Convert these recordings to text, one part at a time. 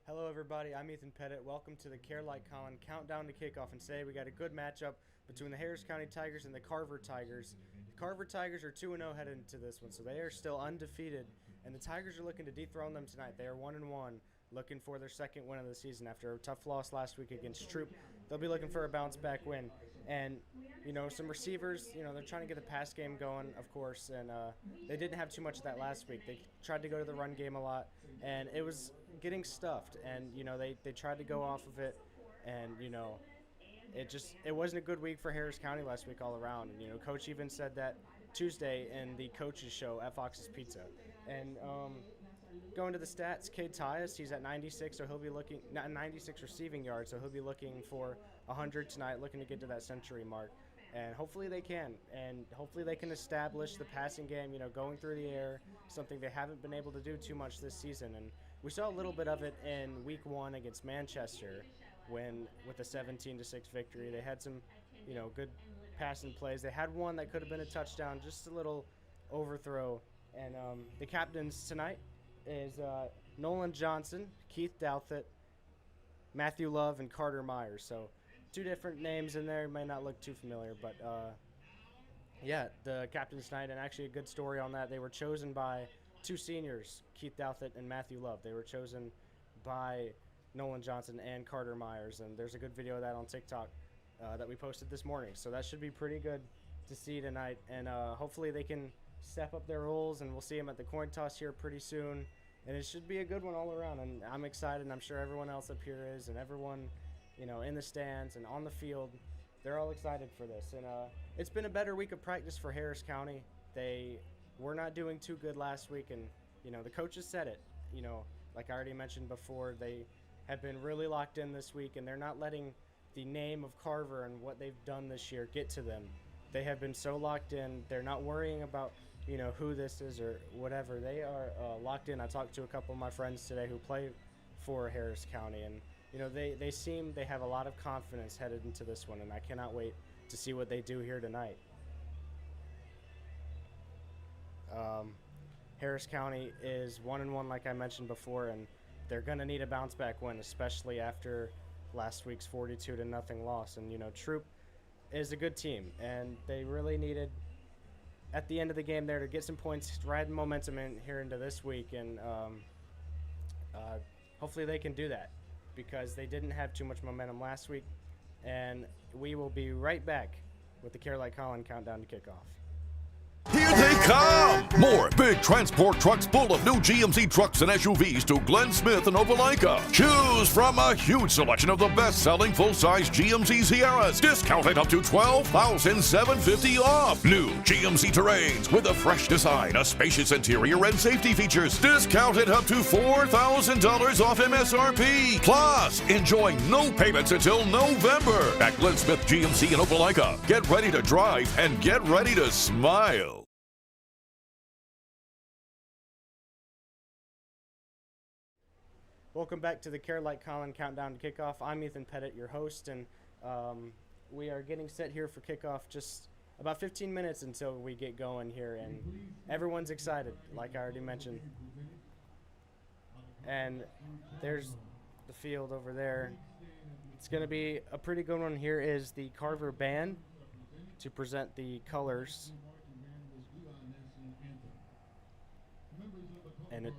Hello everybody, I'm Ethan Petitt. Welcome to the Care Like Colin Countdown to Kickoff. And today we got a good matchup between the Harris County Tigers and the Carver Tigers. The Carver Tigers are 2-0 headed into this one, so they are still undefeated. And the Tigers are looking to dethrone them tonight. They are 1-1, looking for their second win of the season after a tough loss last week against Troop. They'll be looking for a bounce-back win. And, you know, some receivers, you know, they're trying to get the pass game going, of course, and they didn't have too much of that last week. They tried to go to the run game a lot, and it was getting stuffed. And, you know, they tried to go off of it, and, you know, it wasn't a good week for Harris County last week all around. And, you know, Coach even said that Tuesday in the coaches show at Fox's Pizza. And going to the stats, Cade Tyus, he's at 96, so he'll be looking, not 96 receiving yards, so he'll be looking for 100 tonight, looking to get to that century mark. And hopefully they can, and hopefully they can establish the passing game, you know, going through the air, something they haven't been able to do too much this season. And we saw a little bit of it in week 1 against Manchester when, with a 17-6 victory, they had some, you know, good passing plays. They had one that could have been a touchdown, just a little overthrow. And the captains tonight is Nolan Johnson, Keith Douthit, Matthew Love, and Carter Myers. So 2 different names in there. May not look too familiar, but yeah, the captains tonight, and actually a good story on that. They were chosen by 2 seniors, Keith Douthit and Matthew Love. They were chosen by Nolan Johnson and Carter Myers, and there's a good video of that on TikTok that we posted this morning. So that should be pretty good to see tonight, and hopefully they can step up their roles, and we'll see them at the coin toss here pretty soon. And it should be a good one all around, and I'm excited, and I'm sure everyone else up here is, and everyone, you know, in the stands and on the field, they're all excited for this. And it's been a better week of practice for Harris County. They were not doing too good last week, and, you know, the coaches said it. You know, like I already mentioned before, they have been really locked in this week, and they're not letting the name of Carver and what they've done this year get to them. They have been so locked in. They're not worrying about, you know, who this is or whatever. They are locked in. I talked to a couple of my friends today who play for Harris County, and, you know, they have a lot of confidence headed into this one, and I cannot wait to see what they do here tonight. Harris County is 1-1, like I mentioned before, and they're going to need a bounce-back win, especially after last week's 42-0 loss. And, you know, Troop is a good team, and they really needed, at the end of the game there, to get some points, ride momentum in here into this week, and hopefully they can do that, because they didn't have too much momentum last week. And we will be right back with the Care Like Colin Countdown to Kickoff. Here they come! More big transport trucks full of new GMC trucks and SUVs to Glenn Smith and Opelika. Choose from a huge selection of the best-selling full-size GMC Sierras, discounted up to $12,750 off. New GMC Terrains with a fresh design, a spacious interior, and safety features, discounted up to $4,000 off MSRP. Plus, enjoy no payments until November at Glenn Smith GMC in Opelika. Get ready to drive and get ready to smile. Welcome back to the Care Like Colin Countdown to Kickoff. I'm Ethan Petitt, your host, and we are getting set here for kickoff. Just about 15 minutes until we get going here, and everyone's excited, like I already mentioned. And there's the field over there. It's going to be a pretty good one. Here is the Carver Band to present the colors. And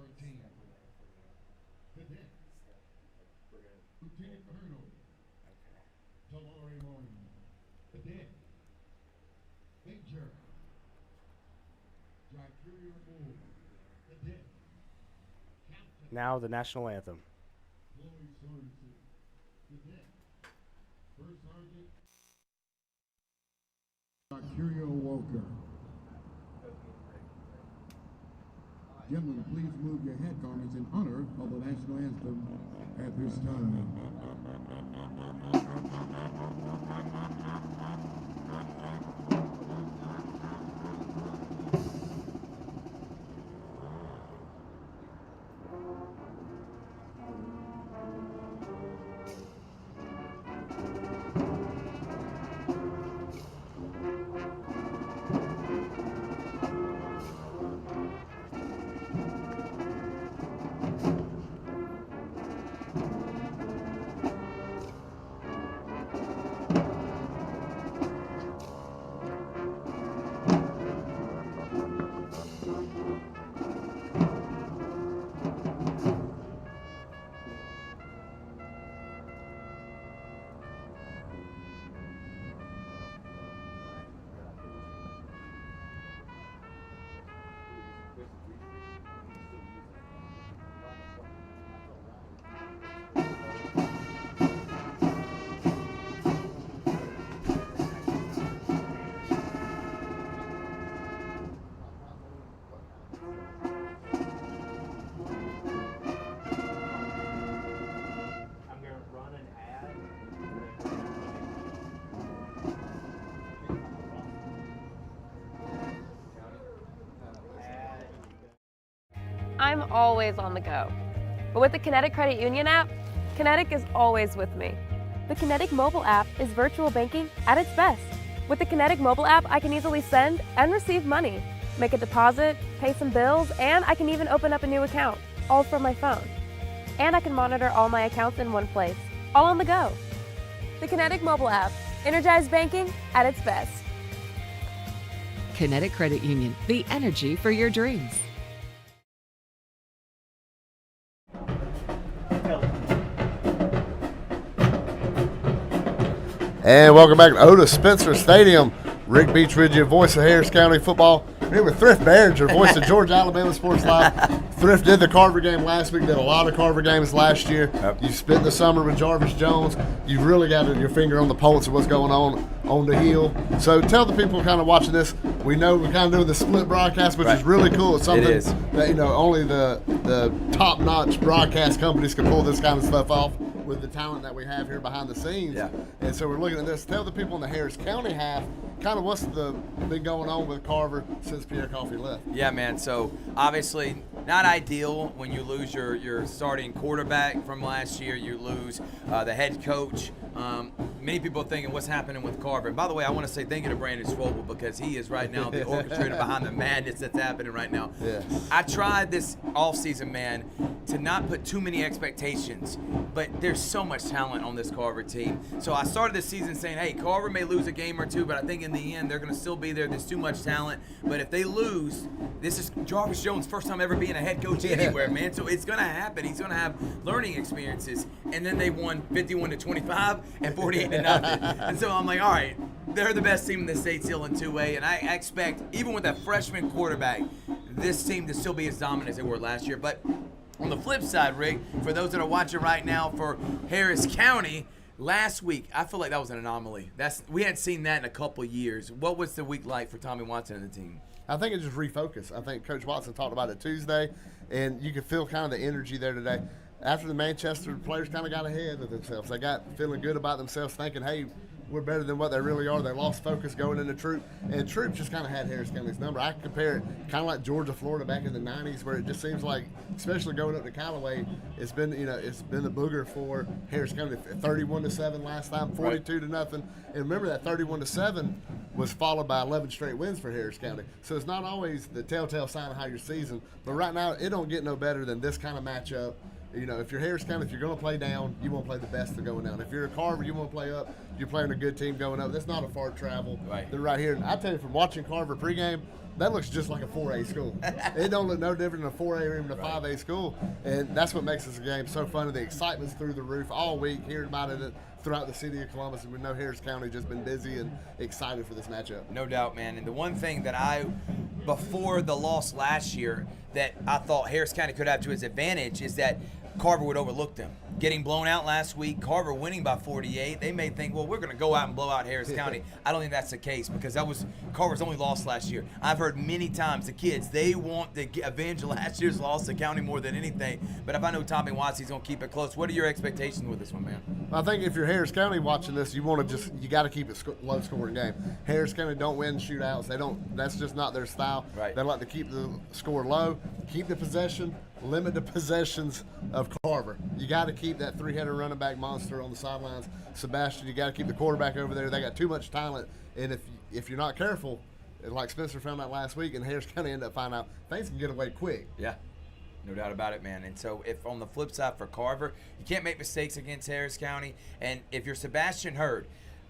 now the national anthem. Walker. Gentlemen, please move your head garments in honor of the national anthem at this time. always on the go. But with the Kinetic Credit Union app, Kinetic is always with me. The Kinetic mobile app is virtual banking at its best. With the Kinetic mobile app, I can easily send and receive money, make a deposit, pay some bills, and I can even open up a new account, all from my phone. And I can monitor all my accounts in one place, all on the go. The Kinetic mobile app, energized banking at its best. Kinetic Credit Union, the energy for your dreams. And welcome back to Odis Spencer Stadium. Rick Beach with you, voice of Harris County football. Here with Thrift Behringer, voice of Georgia Alabama Sports Live. Thrift did the Carver game last week, did a lot of Carver games last year. Yep. You spent the summer with Jarvis Jones. You've really got your finger on the pulse of what's going on the hill. So tell the people kind of watching this, we know we're kind of doing the split broadcast, which is really cool. It's something that, only the top-notch broadcast companies can pull this kind of stuff off with the talent that we have here behind the scenes. Yeah. And so we're looking at this. Tell the people in the Harris County half kind of what's been going on with Carver since Pierre Coffey left. Yeah, man. So obviously not ideal when you lose your starting quarterback from last year. You lose the head coach. Many people are thinking what's happening with Carver. And by the way, I want to say thank you to Brandon Schwobel because he is right now the orchestrator behind the madness that's happening right now. Yeah. I tried this offseason, man, to not put too many expectations, but there's so much talent on this Carver team. So I started this season saying, hey, Carver may lose a game or two, but I think in the end they're going to still be there. There's too much talent. But if they lose, this is Jarvis Jones' first time ever being a head coach anywhere, man. So it's going to happen. He's going to have learning experiences. And then they won 51-25 and 48-0. And so I'm like, all right, they're the best team in the state still in 2A. And I expect, even with a freshman quarterback, this team to still be as dominant as they were last year. But on the flip side, Rick, for those that are watching right now for Harris County, last week, I feel like that was an anomaly. We hadn't seen that in a couple years. What was the week like for Tommy Watson and the team? I think it just refocused. I think Coach Watson talked about it Tuesday, and you could feel kind of the energy there today. After the Manchester players kind of got ahead of themselves, they got feeling good about themselves, thinking, hey, we're better than what they really are. They lost focus going into Troop, and Troop just kind of had Harris County's number. I compare it kind of like Georgia, Florida back in the 90s, where it just seems like, especially going up to Callaway, it's been the booger for Harris County. 31-7 last time, 42-0, and remember that 31-7 was followed by 11 straight wins for Harris County. So it's not always the telltale sign of how your season, but right now it don't get no better than this kind of matchup. If you're Harris County, if you're going to play down, you want to play the best of going down. If you're a Carver, you want to play up, you're playing a good team going up. That's not a far travel. Right. They're right here. And I tell you, from watching Carver pregame, that looks just like a 4A school. It don't look no different than a 4A or even a 5A school. And that's what makes this game so fun. The excitement's through the roof all week, hearing about it throughout the city of Columbus. And we know Harris County just been busy and excited for this matchup. No doubt, man. And the one thing that before the loss last year, that I thought Harris County could have to his advantage is that Carver would overlook them. Getting blown out last week, Carver winning by 48, they may think, well, we're going to go out and blow out Harris County. I don't think that's the case because that was Carver's only loss last year. I've heard many times the kids, they want to avenge last year's loss to County more than anything. But if I know Tommy Watson's going to keep it close, what are your expectations with this one, man? I think if you're Harris County watching this, you got to keep it low-scoring game. Harris County don't win shootouts. That's just not their style. Right. They like to keep the score low, keep the possession, limit the possessions of Carver. You got to keep that three-headed running back monster on the sidelines. Sebastian, you got to keep the quarterback over there. They got too much talent, and if you're not careful, like Spencer found out last week, and Harris County ended up finding out, things can get away quick. Yeah, no doubt about it, man. And so if on the flip side for Carver, you can't make mistakes against Harris County, and if you're Sebastian Hurd,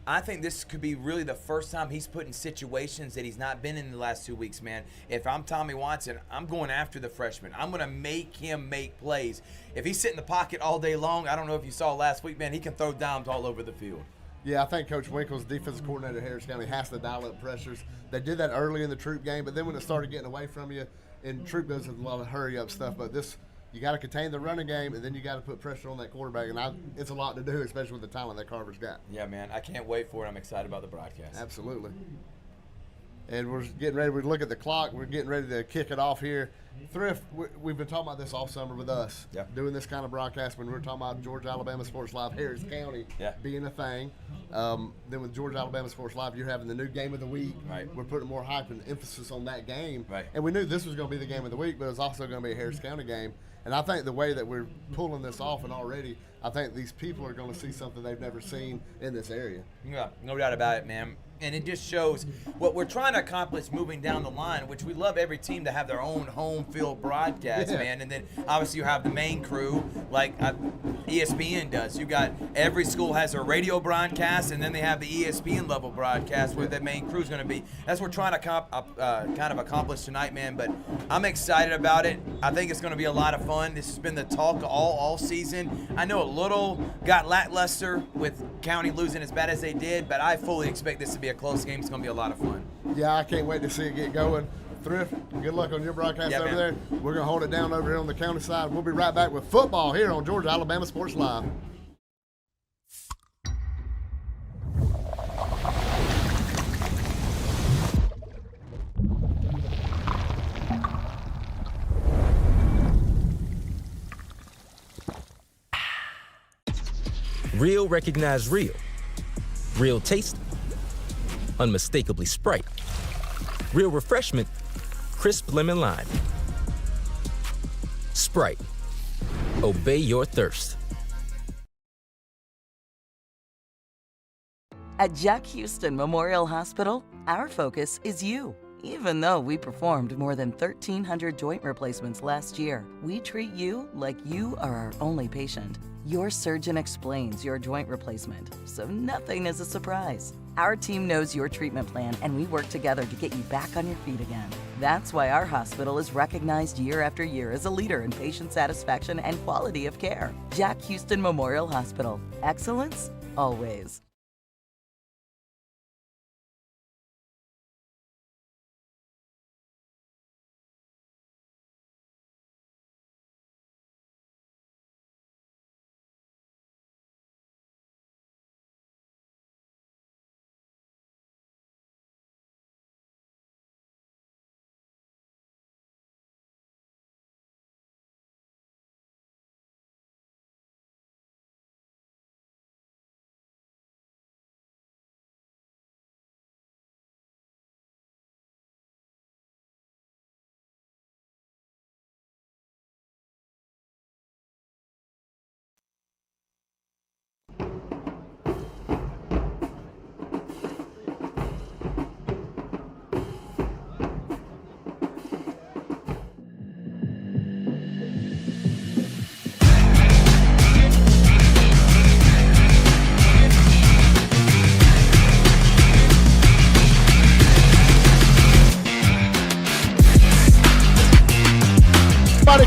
I think this could be really the first time he's put in situations that he's not been in the last 2 weeks, man. If I'm Tommy Watson, I'm going after the freshman. I'm going to make him make plays. If he's sitting in the pocket all day long, I don't know if you saw last week, man, he can throw dimes all over the field. Yeah, I think Coach Winkle's defensive coordinator at Harris County has to dial up pressures. They did that early in the Troop game, but then when it started getting away from you, and Troop does a lot of hurry-up stuff, but this – you got to contain the running game, and then you got to put pressure on that quarterback. And it's a lot to do, especially with the talent that Carver's got. Yeah, man. I can't wait for it. I'm excited about the broadcast. Absolutely. And we're getting ready. We look at the clock. We're getting ready to kick it off here Thrift, we've been talking about this all summer with us, doing this kind of broadcast when we were talking about Georgia Alabama Sports Live, Harris County being a thing. Then with Georgia Alabama Sports Live, you're having the new game of the week. Right. We're putting more hype and emphasis on that game. Right. And we knew this was going to be the game of the week, but it was also going to be a Harris County game. And I think the way that we're pulling this off, and already, I think these people are going to see something they've never seen in this area. Yeah, no doubt about it, man. And it just shows what we're trying to accomplish moving down the line, which we love every team to have their own home field broadcast, man. And then obviously you have the main crew like ESPN does. You got every school has a radio broadcast, and then they have the ESPN level broadcast where the main crew is going to be. That's what we're trying to kind of accomplish tonight, man. But I'm excited about it. I think it's going to be a lot of fun. This has been the talk all season. I know a little got lackluster with County losing as bad as they did, but I fully expect this to be a close game. It's going to be a lot of fun. Yeah, I can't wait to see it get going. Thrift, good luck on your broadcast over there. We're going to hold it down over here on the county side. We'll be right back with football here on Georgia Alabama Sports Live. Real recognize real. Real taste, unmistakably Sprite. Real refreshment, crisp lemon lime. Sprite, obey your thirst. At Jack Houston Memorial Hospital, our focus is you. Even though we performed more than 1,300 joint replacements last year, we treat you like you are our only patient. Your surgeon explains your joint replacement, so nothing is a surprise. Our team knows your treatment plan, and we work together to get you back on your feet again. That's why our hospital is recognized year after year as a leader in patient satisfaction and quality of care. Jack Houston Memorial Hospital. Excellence, always.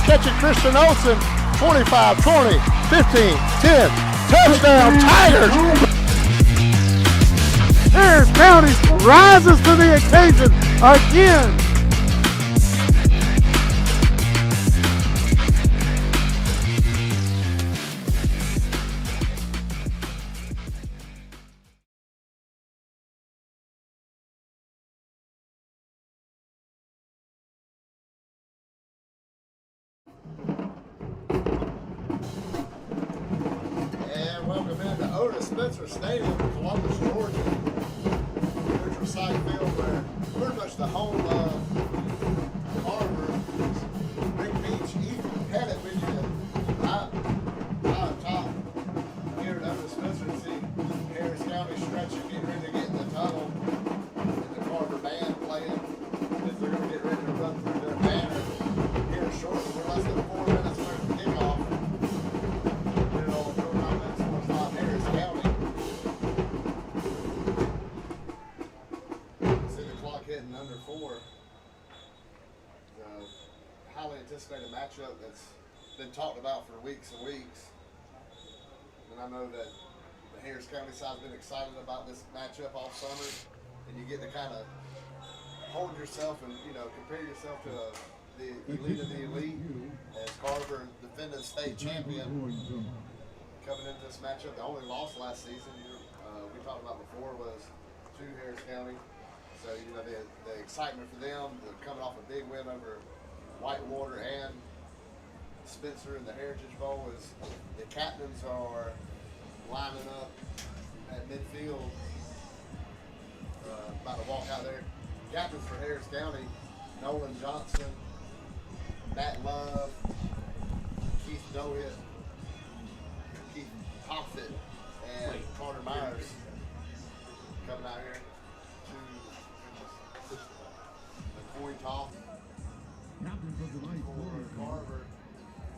Catching Christian Olsen, 25, 20, 15, 10, touchdown Tigers! Harris County rises to the occasion again. Welcome into Odis Spencer Stadium, Columbus, Georgia. Neutral site field where pretty much the home of Carver, Big Beach, Ethan Petitt with you high top here at Odis Spencer. See Harris County stretching, getting ready to get in the tunnel, and the Carver band playing as they're going to get ready to run through their banner here shortly. We're less than 4 minutes away from kickoff. Under 4, the highly anticipated matchup that's been talked about for weeks and weeks. And I know that the Harris County side's been excited about this matchup all summer, and you get to kind of hold yourself and, you know, compare yourself to the elite of the elite as Carver, defending state champion, coming into this matchup. The only loss last season, we talked about before, was to Harris County. So, you know, the excitement for them, coming off a big win over Whitewater and Spencer in the Heritage Bowl as the captains are lining up at midfield, about to walk out there. Captains for Harris County, Nolan Johnson, Matt Love, Keith Dohit, Keith Toffett, and Carter Myers coming out here to the coin toss. Captain for the night, Carver,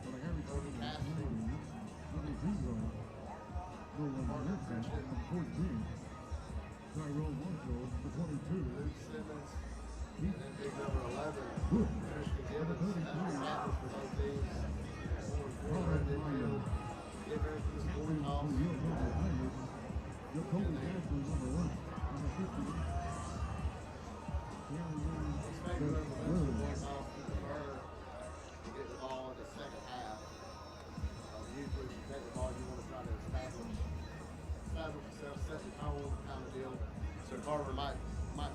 for the Harris County Castle, number 0. No one left that, number 14. Tyrone Marshall, the 22. Luke Simmons, and then big number 11, Christian Gibbons, captains for both teams. Forward midfield, get ready for this coin toss. Your coach is actually number 1, number 50. Expect the coin toss to defer to get the ball in the second half. Usually if you take the ball, you want to try to establish yourself, set the tone kind of deal. So Carver might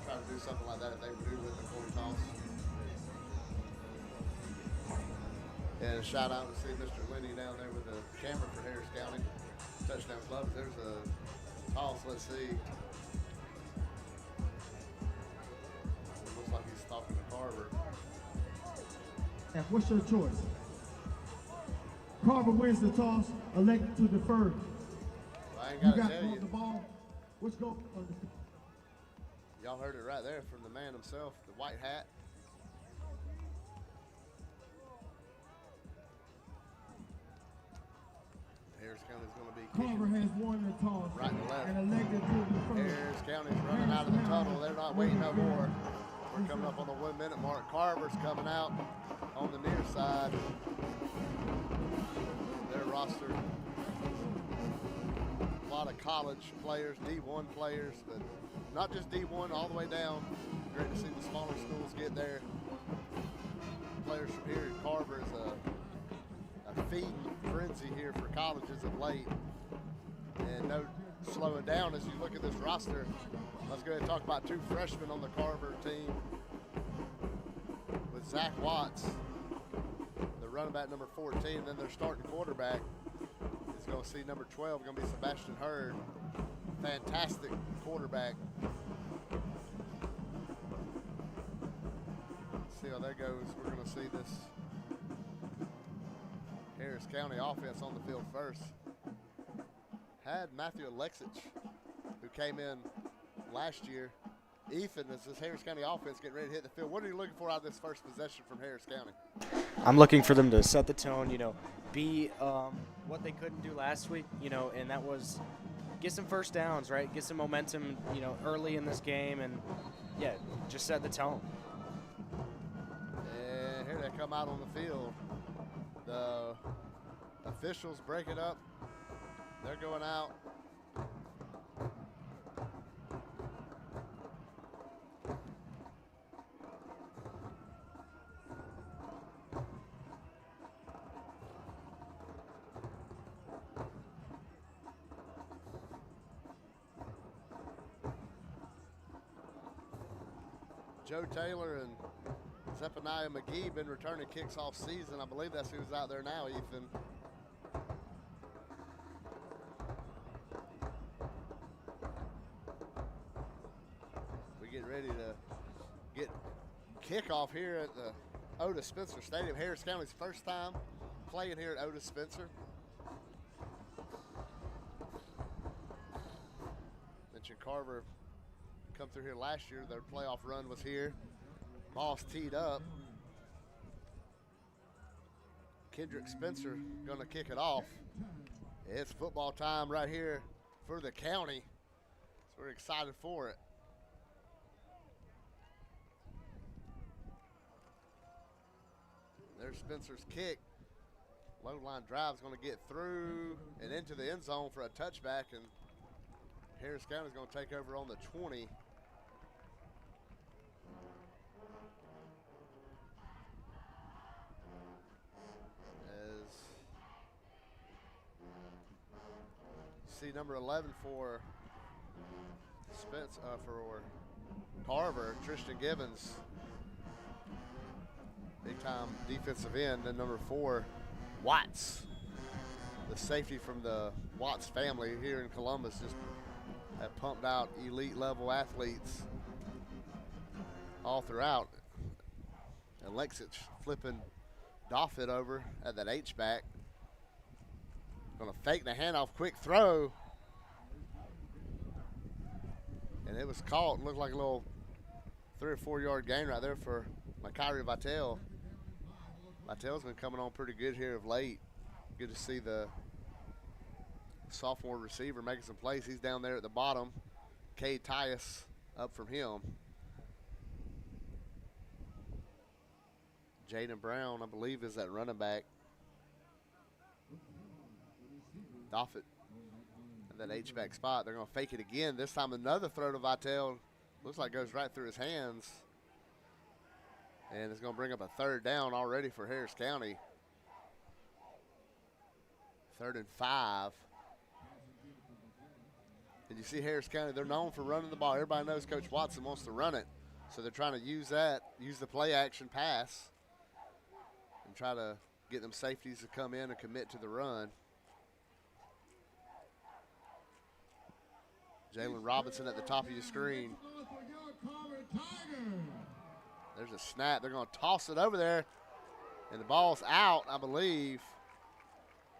try to do something like that if they do with the coin toss. And a shout out to see Mr. Lenny down there with the camera for Harris County. Touchdown clubs. There's a toss. Let's see. It looks like he's talking to Carver. And what's your choice? Carver wins the toss, elected to defer. I ain't You got to got tell you. the ball. Which go? Y'all heard it right there from the man himself, the white hat. Harris County's going to be Carver kicking has won the toss right and left. and elected to defer. Harris County's running out of the tunnel. They're not waiting no more. We're coming up on the 1 minute mark. Carver's coming out on the near side. Their roster. A lot of college players, D1 players, but not just D1, all the way down. Great to see the smaller schools get there. Players from here at Carver is a feeding frenzy here for colleges of late. And no slowing down as you look at this roster. Let's go ahead and talk about 2 freshmen on the Carver team. With Zach Watts, the running back number 14, then their starting quarterback is going to see number 12, going to be Sebastian Hurd. Fantastic quarterback. See how that goes. We're going to see this Harris County offense on the field first. Had Matthew Alexich, who came in last year. Ethan, as this Harris County offense getting ready to hit the field, what are you looking for out of this first possession from Harris County? I'm looking for them to set the tone, be what they couldn't do last week, and that was get some first downs, right? Get some momentum, early in this game, and, yeah, just set the tone. And here they come out on the field. The officials break it up. They're going out. Joe Taylor and Zephaniah McGee been returning kicks off season. I believe that's who's out there now, Ethan. We get ready to get kickoff here at the Odis Spencer Stadium. Harris County's first time playing here at Odis Spencer. Mentioned Carver come through here last year. Their playoff run was here. Moss teed up. Kendrick Spencer going to kick it off. It's football time right here for the county. So we're excited for it. There's Spencer's kick. Low line drive is going to get through and into the end zone for a touchback, and Harris County is going to take over on the 20. See number 11 for for Carver, Tristan Gibbons, big-time defensive end, and number 4, Watts. The safety from the Watts family here in Columbus just have pumped out elite-level athletes all throughout. Alexic flipping Doffett over at that H-back. Gonna fake the handoff, quick throw. And it was caught. Looked like a little 3 or 4 yard gain right there for Kyrie Vitale. Vitale's been coming on pretty good here of late. Good to see the sophomore receiver making some plays. He's down there at the bottom. Cade Tyus up from him. Jaden Brown, I believe, is that running back. Doffett at that H-back spot. They're going to fake it again. This time another throw to Vitale. Looks like goes right through his hands. And it's going to bring up a 3rd down already for Harris County. 3rd and 5. And you see Harris County, they're known for running the ball. Everybody knows Coach Watson wants to run it. So they're trying to use that, use the play action pass, and try to get them safeties to come in and commit to the run. Jalen Robinson at the top of your screen. There's a snap. They're going to toss it over there, and the ball's out, I believe.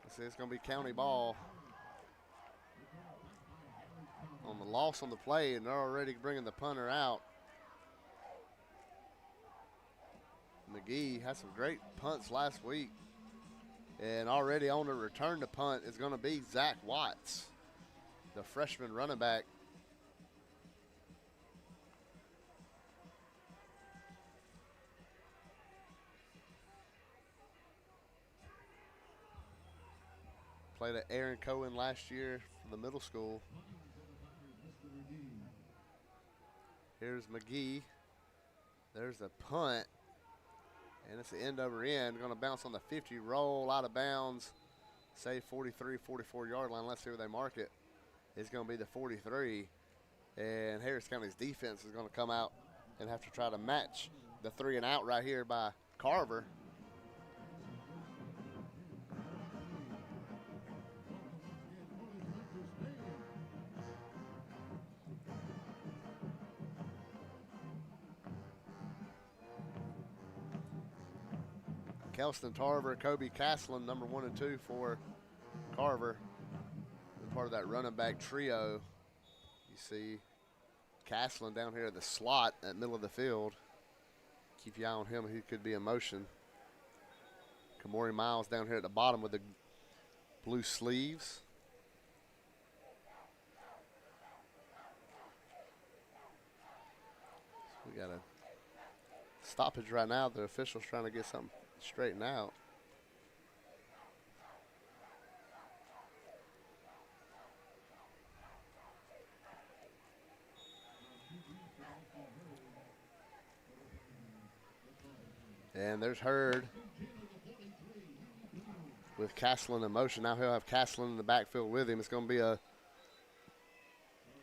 Let's see, it's going to be county ball. On the loss on the play, and they're already bringing the punter out. McGee had some great punts last week, and already on the return to punt is going to be Zach Watts, the freshman running back. Played at Aaron Cohen last year from the middle school. Here's McGee. There's the punt. And it's the end over end. Going to bounce on the 50, roll out of bounds. Say 43, 44-yard line. Let's see where they mark it. It's going to be the 43. And Harris County's defense is going to come out and have to try to match the 3 and out right here by Carver. Kelston Tarver, Kobe Caslin, number 1 and 2 for Carver. And part of that running back trio. You see Caslin down here at the slot at middle of the field. Keep your eye on him. He could be in motion. Kamori Miles down here at the bottom with the blue sleeves. So we got a stoppage right now. The official's trying to get something straighten out. And there's Hurd with Caslin in motion. Now he'll have Caslin in the backfield with him. It's going to be a,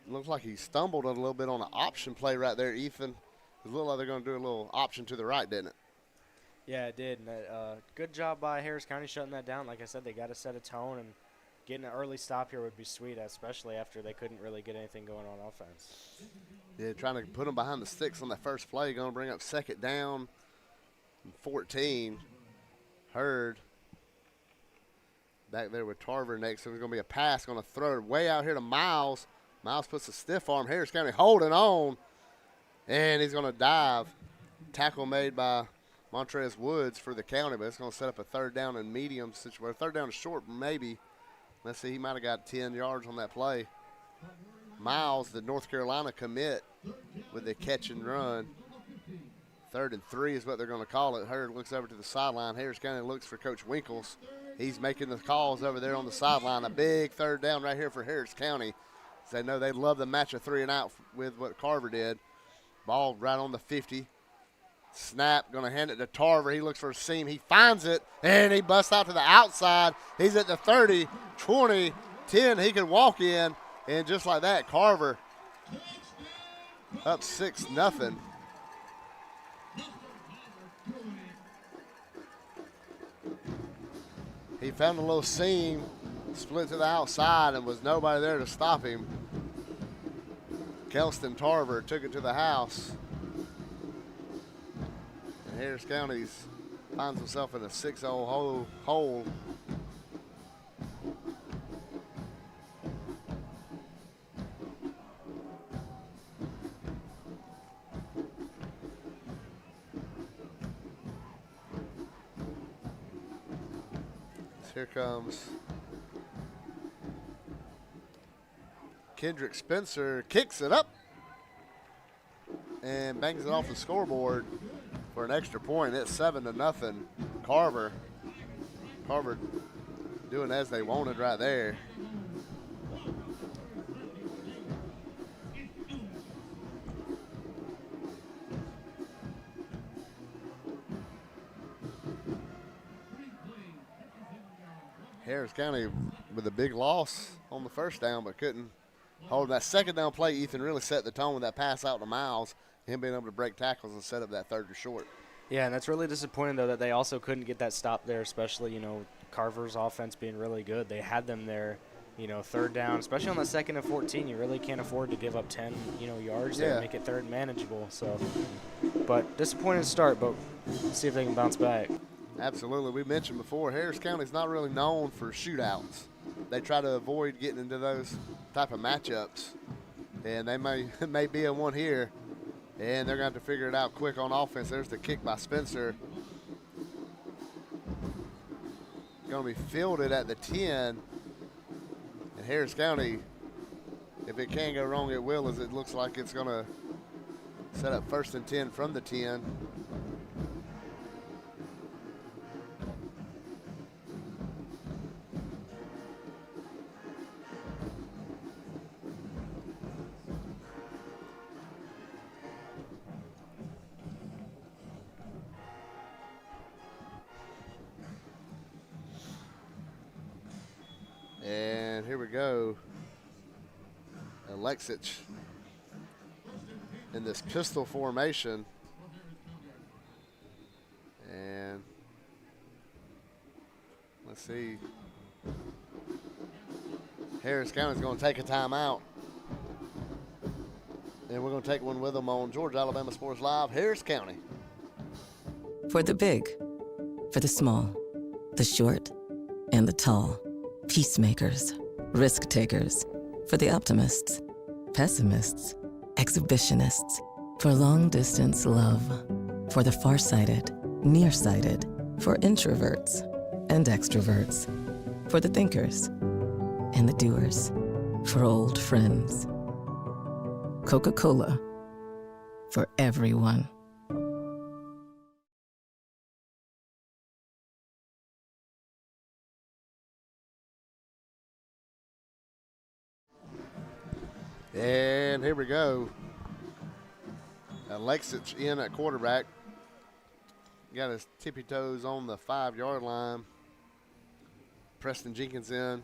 looks like he stumbled a little bit on an option play right there, Ethan. It looked like they're going to do a little option to the right, didn't it? Yeah, it did. And, good job by Harris County shutting that down. Like I said, they got to set a tone, and getting an early stop here would be sweet, especially after they couldn't really get anything going on offense. Yeah, trying to put them behind the sticks on that first play. Going to bring up 2nd down, 14. Hurd back there with Tarver next. So there's going to be a pass. Going to throw it way out here to Miles. Miles puts a stiff arm. Harris County holding on, and he's going to dive. Tackle made by Montrez Woods for the county, but it's going to set up a 3rd down and medium situation. 3rd down and short, maybe. Let's see, he might have got 10 yards on that play. Miles, the North Carolina commit, with the catch and run. 3rd and 3 is what they're going to call it. Hurd looks over to the sideline. Harris County looks for Coach Winkles. He's making the calls over there on the sideline. A big 3rd down right here for Harris County. They know they love the match of 3 and out with what Carver did. Ball right on the 50. Snap, going to hand it to Tarver. He looks for a seam. He finds it, and he busts out to the outside. He's at the 30, 20, 10. He can walk in, and just like that, Carver up 6-0. found a little seam, split to the outside, and was nobody there to stop him. Kelston Tarver took it to the house. And Harris County finds himself in a 6-0 hole. Here comes Kendrick Spencer, kicks it up and bangs it off the scoreboard for an extra point. It's 7-0. Carver doing as they wanted right there. Harris County with a big loss on the first down, but couldn't hold that second down play. Ethan really set the tone with that pass out to Miles, him being able to break tackles and set up that third to short. Yeah, and that's really disappointing, though, that they also couldn't get that stop there, especially, Carver's offense being really good. They had them there, third down, especially on the 2nd and 14. You really can't afford to give up 10, yards there and make it third and manageable. So, but disappointing start, but see if they can bounce back. Absolutely. We mentioned before, Harris County's not really known for shootouts. They try to avoid getting into those type of matchups, and they may be in one here, and they're going to have to figure it out quick on offense. There's the kick by Spencer. Going to be fielded at the 10, and Harris County, if it can go wrong, it will, as it looks like it's going to set up 1st and 10 from the 10. And here we go. Alexic in this pistol formation. And let's see. Harris County's going to take a timeout. And we're going to take one with them on Georgia Alabama Sports Live, Harris County. For the big, for the small, the short, and the tall. Peacemakers, risk takers, for the optimists, pessimists, exhibitionists, for long distance love, for the farsighted, nearsighted, for introverts and extroverts, for the thinkers and the doers, for old friends. Coca-Cola, for everyone. And here we go. Alexic in at quarterback. Got his tippy toes on the 5-yard line. Preston Jenkins in.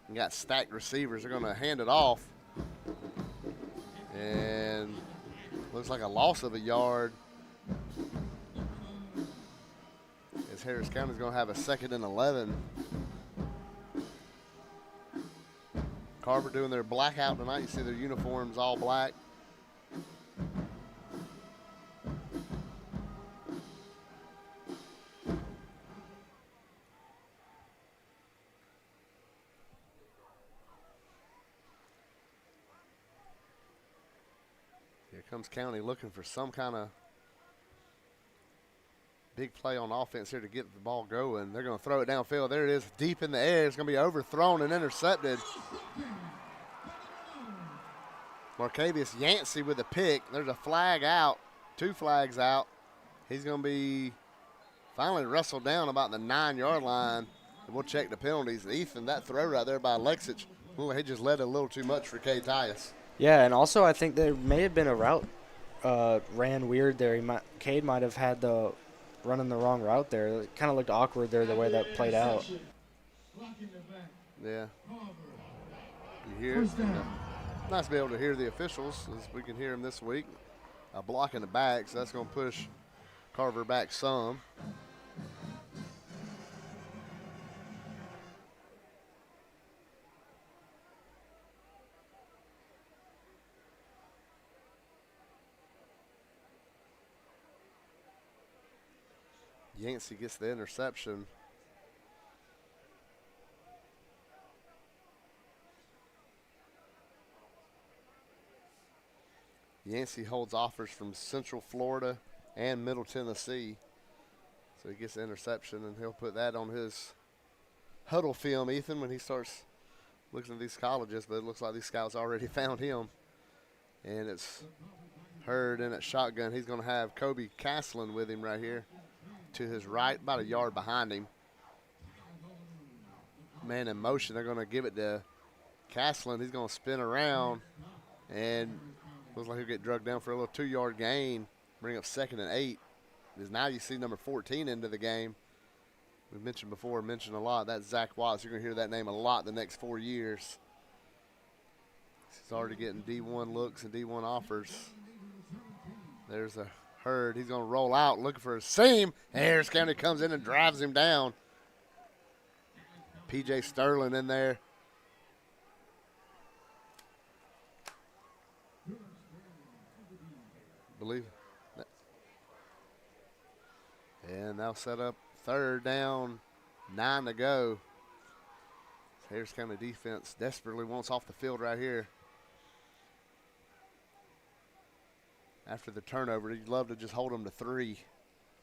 And got stacked receivers. They're going to hand it off. And looks like a loss of a yard. As Harris County's going to have a 2nd and 11. Carver doing their blackout tonight. You see their uniforms all black. Here comes County looking for some kind of big play on offense here to get the ball going. They're going to throw it downfield. There it is, deep in the air. It's going to be overthrown and intercepted. Marcavius Yancey with a pick. There's a flag out, 2 flags out. He's going to be finally wrestled down about the 9-yard line. And we'll check the penalties. Ethan, that throw right there by Alexic, he just led a little too much for Cade Tyus. Yeah, and also I think there may have been a route ran weird there. Cade might have had the running the wrong route there. It kind of looked awkward there the way that played out. Yeah. You hear it? Nice to be able to hear the officials, as we can hear them this week. A block in the back, so that's going to push Carver back some. Yancey gets the interception. Yancey holds offers from Central Florida and Middle Tennessee. So he gets the interception, and he'll put that on his huddle film, Ethan, when he starts looking at these colleges. But it looks like these scouts already found him. And it's Hurd in at shotgun. He's going to have Kobe Caslin with him right here to his right, about a yard behind him. Man in motion. They're going to give it to Caslin. He's going to spin around, and looks like he'll get drugged down for a little 2-yard gain, bring up 2nd and 8. Because now you see number 14 into the game. We mentioned a lot. That's Zach Watts. You're going to hear that name a lot the next 4 years. He's already getting D1 looks and D1 offers. There's a Hurd. He's going to roll out looking for a seam. And Harris County comes in and drives him down. P.J. Sterling in there. Believe it. And now set up 3rd down, 9 to go. Harris County defense desperately wants off the field right here. After the turnover, you'd love to just hold them to 3.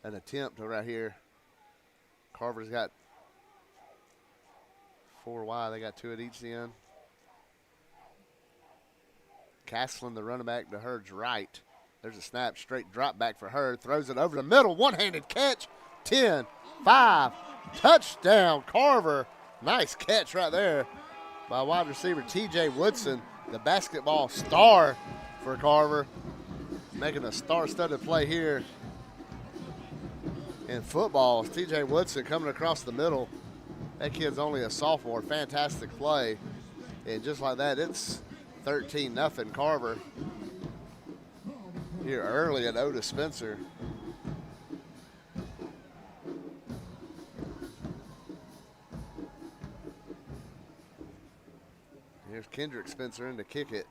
An attempt right here. Carver's got 4 wide. They got 2 at each end. Caslin, the running back, to Hurd's right. There's a snap, straight drop back for Hurd. Throws it over the middle, one-handed catch. 10, 5, touchdown, Carver. Nice catch right there by wide receiver T.J. Woodson, the basketball star for Carver. Making a star-studded play here in football. T.J. Woodson coming across the middle. That kid's only a sophomore. Fantastic play. And just like that, it's 13-0 Carver. Here early at Odis Spencer. Here's Kendrick Spencer in to kick it.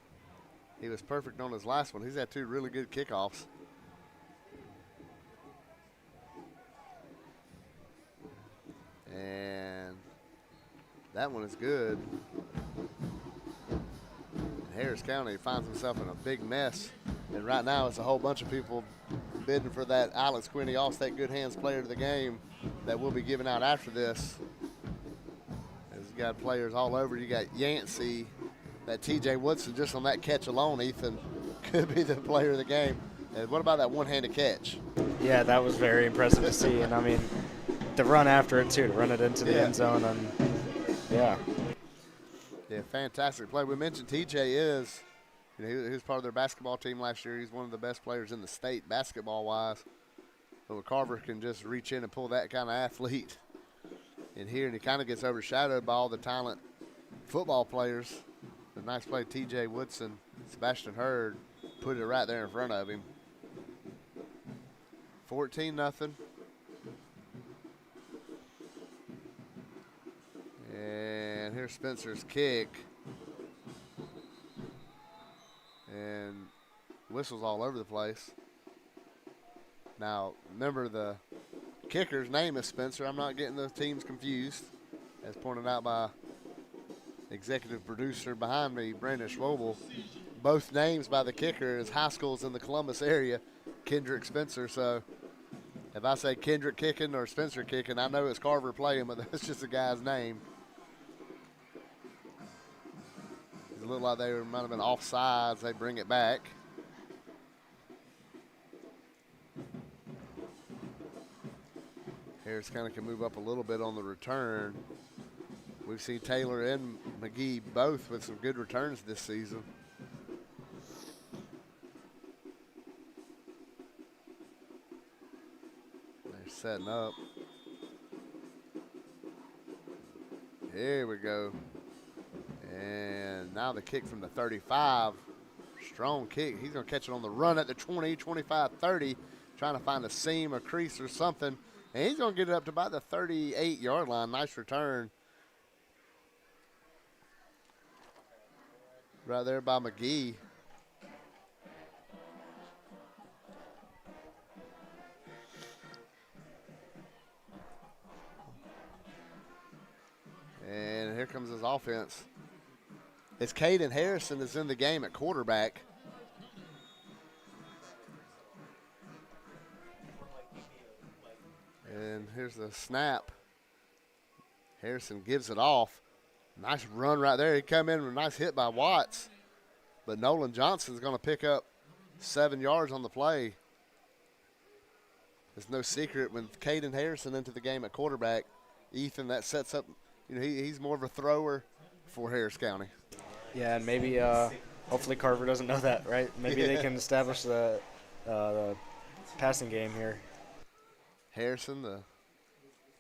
He was perfect on his last one. He's had 2 really good kickoffs. And that one is good. Harris County finds himself in a big mess. And right now it's a whole bunch of people bidding for that Alex Quinney All-State Good Hands Player of the Game that we'll be giving out after this. There's got players all over. You got Yancey, that T.J. Woodson, just on that catch alone, Ethan, could be the player of the game. And what about that one-handed catch? Yeah, that was very impressive to see. And, I mean, to run after it, too, to run it into the end zone. And, yeah. Yeah, fantastic play. We mentioned T.J. is, he was part of their basketball team last year. He's one of the best players in the state basketball-wise. But Carver can just reach in and pull that kind of athlete in here, and he kind of gets overshadowed by all the talent football players. A nice play, T.J. Woodson. Sebastian Hurd put it right there in front of him. 14-0. And here's Spencer's kick. And whistles all over the place. Now, remember the kicker's name is Spencer. I'm not getting the teams confused, as pointed out by executive producer behind me, Brandon Schwobel. Both names by the kicker is high schools in the Columbus area, Kendrick Spencer. So if I say Kendrick kicking or Spencer kicking, I know it's Carver playing, but that's just a guy's name. It looked like they might have been offsides. They bring it back. Harris County can move up a little bit on the return. We've seen Taylor and McGee both with some good returns this season. They're setting up. Here we go. And now the kick from the 35. Strong kick. He's going to catch it on the run at the 20, 25, 30. Trying to find a seam or crease or something. And he's going to get it up to about the 38-yard line. Nice return. Right there by McGee. offense. It's Caden Harrison is in the game at quarterback. And here's the snap. Harrison gives it off. Nice run right there. He come in with a nice hit by Watts. But Nolan Johnson's going to pick up 7 yards on the play. It's no secret when Caden Harrison into the game at quarterback, Ethan, that sets up, he's more of a thrower for Harris County. Yeah, and maybe hopefully Carver doesn't know that, right? Maybe they can establish the passing game here. Harrison, the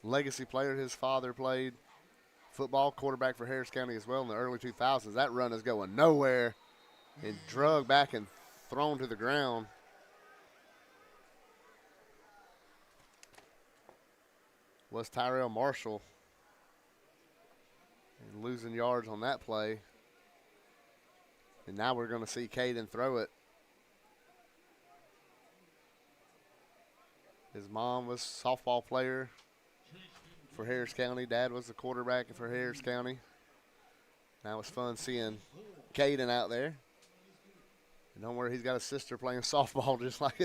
legacy player, his father played football quarterback for Harris County as well in the early 2000s. That run is going nowhere and drug back and thrown to the ground. Was Tyrell Marshall. And losing yards on that play. And now we're going to see Caden throw it. His mom was a softball player for Harris County. Dad was the quarterback for Harris County. Now it's fun seeing Caden out there. And don't worry, he's got a sister playing softball just like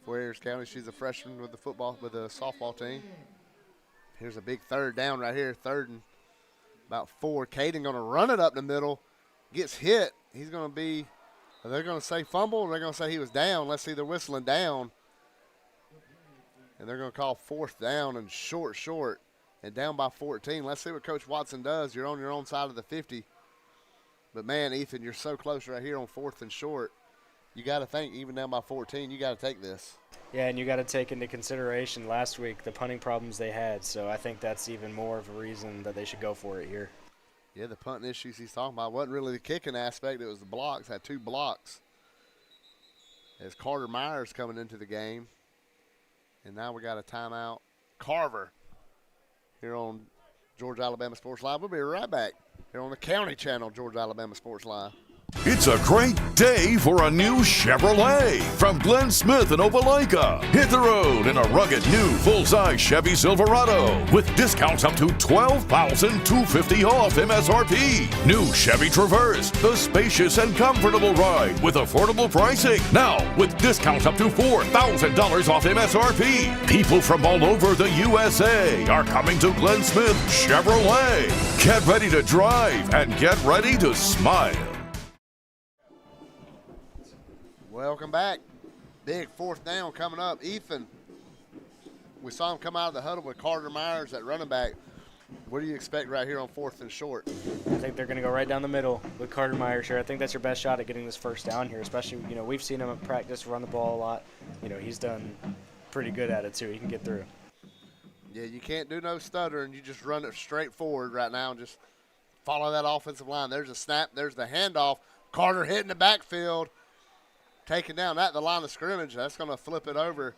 for Harris County. She's a freshman with the softball team. Here's a big third down right here, 3rd and about 4. Caden going to run it up the middle, gets hit. He's going to be, are they going to say fumble or are they going to say he was down? Let's see, they're whistling down. And they're going to call 4th down and short, and down by 14. Let's see what Coach Watson does. You're on your own side of the 50. But, man, Ethan, you're so close right here on 4th and short. You got to think, even down by 14, you got to take this. Yeah, and you got to take into consideration last week the punting problems they had. So I think that's even more of a reason that they should go for it here. Yeah, the punting issues he's talking about wasn't really the kicking aspect. It was the blocks. Had 2 blocks. As Carter Myers coming into the game. And now we got a timeout. Carver here on Georgia Alabama Sports Live. We'll be right back here on the County Channel, Georgia Alabama Sports Live. It's a great day for a new Chevrolet from Glenn Smith in Opelika. Hit the road in a rugged new full-size Chevy Silverado with discounts up to $12,250 off MSRP. New Chevy Traverse, the spacious and comfortable ride with affordable pricing. Now with discounts up to $4,000 off MSRP. People from all over the USA are coming to Glenn Smith Chevrolet. Get ready to drive and get ready to smile. Welcome back. Big 4th down coming up. Ethan, we saw him come out of the huddle with Carter Myers at running back. What do you expect right here on 4th and short? I think they're going to go right down the middle with Carter Myers here. I think that's your best shot at getting this 1st down here, especially, we've seen him at practice run the ball a lot. He's done pretty good at it too. He can get through. Yeah, you can't do no stuttering. You just run it straight forward right now and just follow that offensive line. There's a snap. There's the handoff. Carter hitting the backfield. Taking down at the line of scrimmage. That's going to flip it over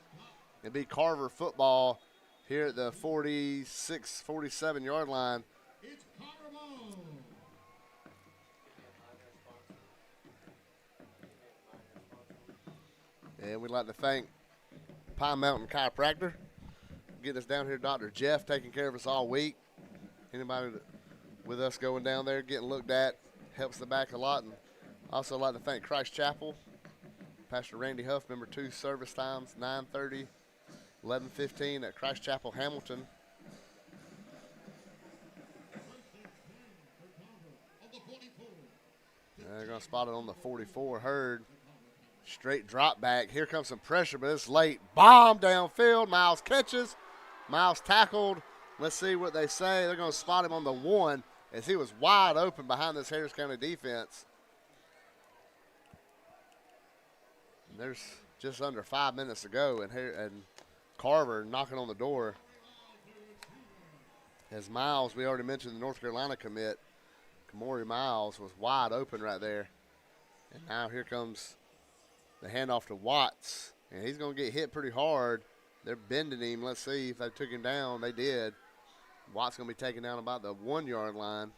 and be Carver football here at the 46, 47-yard line. And we'd like to thank Pine Mountain Chiropractor. Getting us down here, Dr. Jeff, taking care of us all week. Anybody with us going down there, getting looked at, helps the back a lot. And also like to thank Christ Chapel. Pastor Randy Huff, number 2 service times, 9:30, 11:15 at Christ Chapel, Hamilton. They're going to spot it on the 44. Hurd. Straight drop back. Here comes some pressure, but it's late. Bomb downfield. Miles catches. Miles tackled. Let's see what they say. They're going to spot him on the 1 as he was wide open behind this Harris County defense. There's just under 5 minutes to go, and Carver knocking on the door. As Miles, we already mentioned the North Carolina commit, Kamori Miles was wide open right there. And now here comes the handoff to Watts, and he's going to get hit pretty hard. They're bending him. Let's see if they took him down. They did. Watts going to be taken down about the 1-yard line.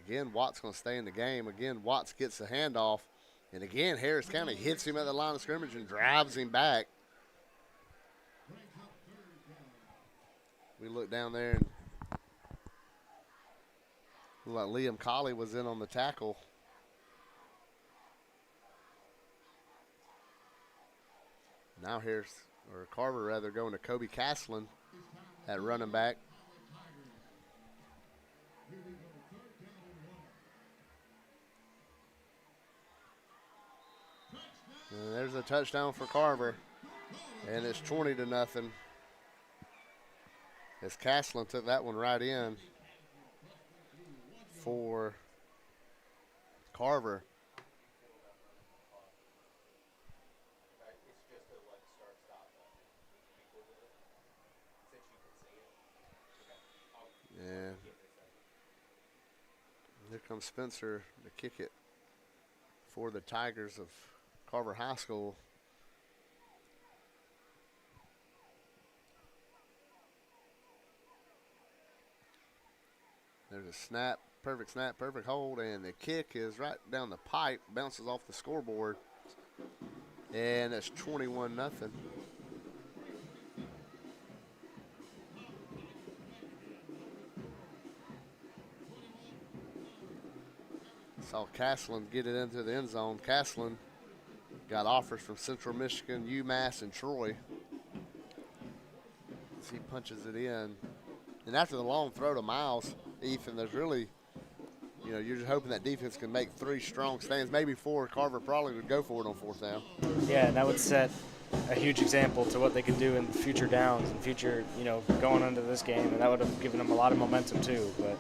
Again, Watts going to stay in the game. Again, Watts gets the handoff. And again, Harris County hits him at the line of scrimmage and drives him back. We look down there and look like Liam Colley was in on the tackle. Now Carver rather, going to Kobe Caslin at running back. And there's a touchdown for Carver, and it's 20-0. As Caslin took that one right in for Carver. And here comes Spencer to kick it for the Tigers of Carver High School. There's a snap, perfect hold, and the kick is right down the pipe, bounces off the scoreboard, and it's 21-0. Saw Caslin get it into the end zone. Caslin got offers from Central Michigan, UMass, and Troy. As he punches it in. And after the long throw to Miles, Ethan, there's really, you're just hoping that defense can make 3 strong stands, maybe 4. Carver probably would go for it on 4th down. Yeah, and that would set a huge example to what they could do in future downs and future, going into this game. And that would have given them a lot of momentum too. But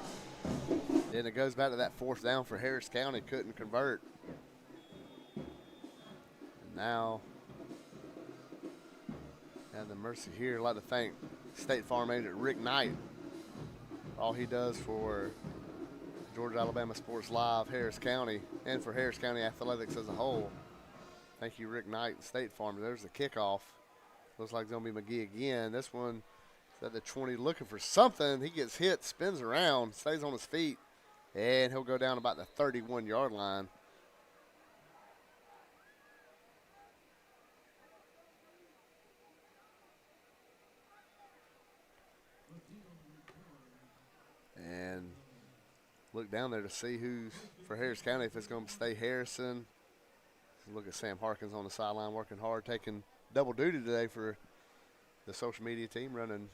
then it goes back to that 4th down for Harris County, couldn't convert. And now, have the mercy here. I'd like to thank State Farm agent Rick Knight. All he does for Georgia Alabama Sports Live, Harris County, and for Harris County Athletics as a whole. Thank you, Rick Knight and State Farm. There's the kickoff. Looks like it's going to be McGee again. This one is at the 20, looking for something. He gets hit, spins around, stays on his feet, and he'll go down about the 31-yard line. And look down there to see who's for Harris County, if it's going to stay Harrison. Look at Sam Harkins on the sideline working hard, taking double duty today for the social media team, running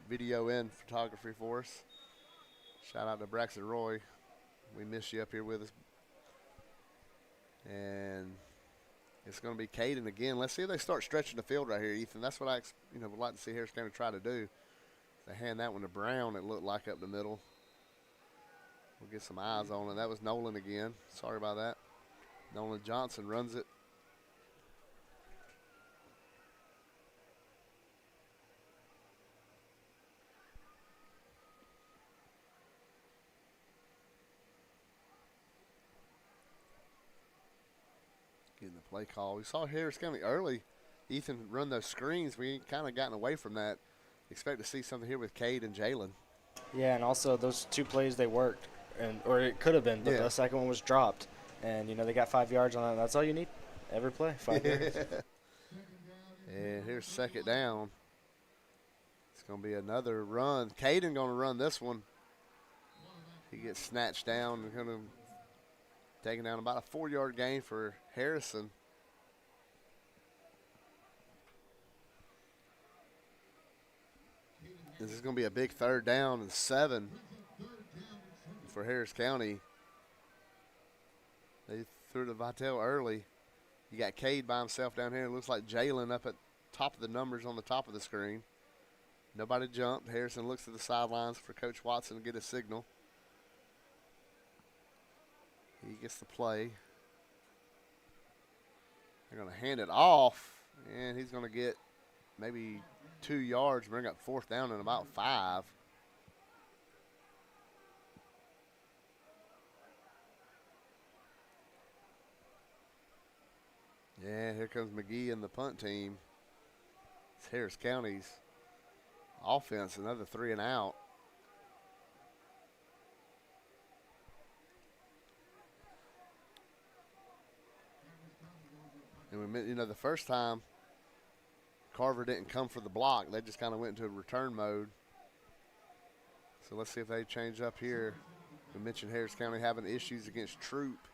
video and photography for us. Shout out to Braxton Roy. We miss you up here with us. And it's going to be Caden again. Let's see if they start stretching the field right here, Ethan. That's what I would like to see Harris County try to do. They hand that one to Brown, it looked like, up the middle. We'll get some eyes on it. That was Nolan again. Sorry about that. Nolan Johnson runs it. Getting the play call. We saw Harris County early. Ethan run those screens. We kind of gotten away from that. Expect to see something here with Cade and Jalen. Yeah, and also those 2 plays they worked, or it could have been, but Yeah. the second one was dropped. And, they got 5 yards on that. That's all you need every play, 5 yards. And here's 2nd down. It's going to be another run. Caden going to run this one. He gets snatched down and going to taken down about a 4-yard gain for Harrison. This is going to be a big 3rd down and 7 for Harris County. They threw to Vitale early. You got Cade by himself down here. It looks like Jalen up at top of the numbers on the top of the screen. Nobody jumped. Harrison looks to the sidelines for Coach Watson to get a signal. He gets the play. They're going to hand it off, and he's going to get maybe 2 yards, bring up 4th down and about 5. Yeah, here comes McGee and the punt team. It's Harris County's offense, another 3 and out. You know, the first time Carver didn't come for the block. They just kind of went into return mode. So let's see if they change up here. We mentioned Harris County having issues against Troop.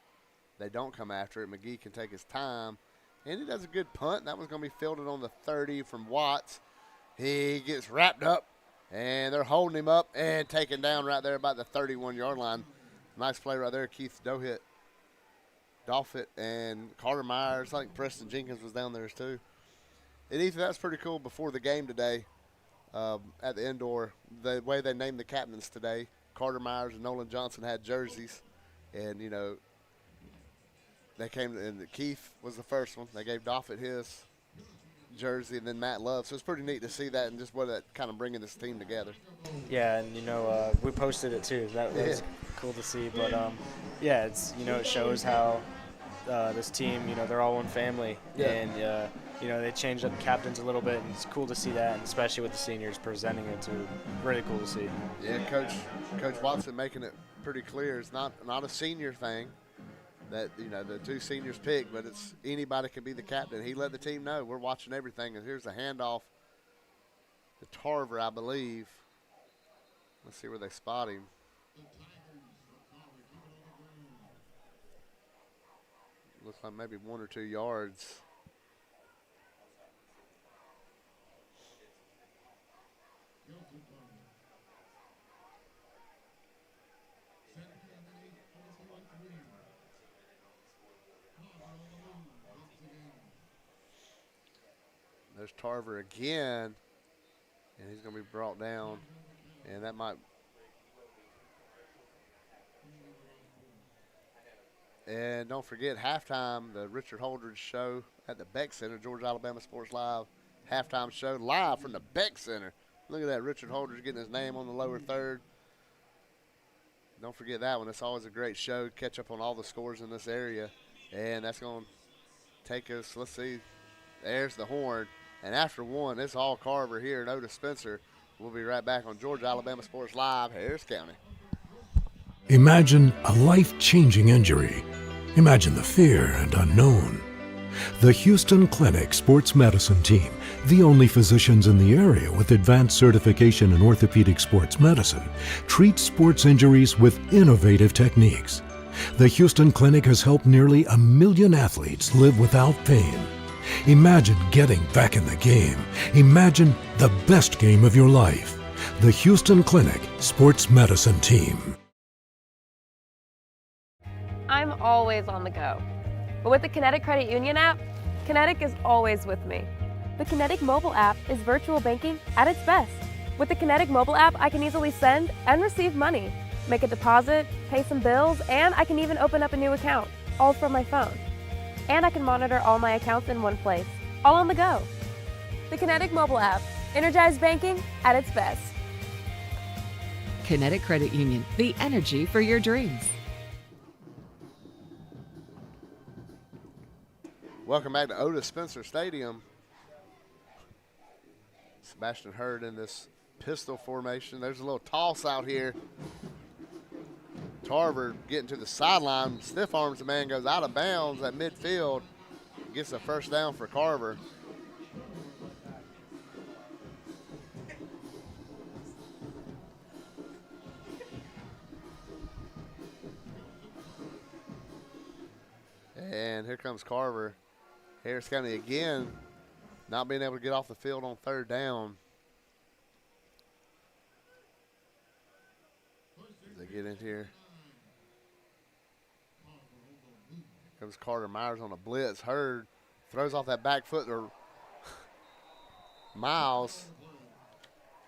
They don't come after it. McGee can take his time. And he does a good punt. That one's going to be fielded on the 30 from Watts. He gets wrapped up, and they're holding him up and taken down right there about the 31-yard line. Nice play right there. Keith Doffett and Carter Myers. I think Preston Jenkins was down there too. And Ethan, that's pretty cool before the game today at the indoor. The way they named the captains today, Carter Myers and Nolan Johnson had jerseys. And, you know, they came, and Keith was the first one. They gave Doffett his jersey, and then Matt Love. So it's pretty neat to see that and just what that kind of bringing this team together. Yeah, and, you know, we posted it too. That was cool to see. But, yeah, it's, you know, it shows how this team, you know, they're all one family. Yeah. And, you know, they changed up captains a little bit, and it's cool to see that, and especially with the seniors presenting it too. Really cool to see. Yeah, Coach Watson making it pretty clear. It's not a senior thing that, you know, the two seniors pick, but it's anybody can be the captain. He let the team know we're watching everything. And here's a handoff to Tarver, I believe. Let's see where they spot him. Looks like maybe 1 or 2 yards. There's Tarver again, and he's going to be brought down, and that might. And don't forget, halftime, the Richard Holdridge show at the Beck Center, Georgia Alabama Sports Live halftime show, live from the Beck Center. Look at that, Richard Holdridge getting his name on the lower third. Don't forget that one. It's always a great show. Catch up on all the scores in this area, and that's going to take us, let's see, there's the horn. And after one, it's all Carver here and Odis Spencer. We'll be right back on Georgia Alabama Sports Live, Harris County. Imagine a life-changing injury. Imagine the fear and unknown. The Houston Clinic Sports Medicine Team, the only physicians in the area with advanced certification in orthopedic sports medicine, treats sports injuries with innovative techniques. The Houston Clinic has helped nearly 1 million athletes live without pain. Imagine getting back in the game. Imagine the best game of your life. The Houston Clinic Sports Medicine Team. I'm always on the go. But with the Kinetic Credit Union app, Kinetic is always with me. The Kinetic mobile app is virtual banking at its best. With the Kinetic mobile app, I can easily send and receive money, make a deposit, pay some bills, and I can even open up a new account, all from my phone. And I can monitor all my accounts in one place, all on the go. The Kinetic mobile app, energized banking at its best. Kinetic Credit Union, the energy for your dreams. Welcome back to Odis Spencer Stadium. Sebastian Hurd in this pistol formation. There's a little toss out here. Tarver getting to the sideline, stiff arms the man, goes out of bounds at midfield, gets a first down for Carver. And here comes Carver. Harris County again, not being able to get off the field on third down. As they get in here. Comes Carter Myers on a blitz. Hurd throws off that back foot. Miles.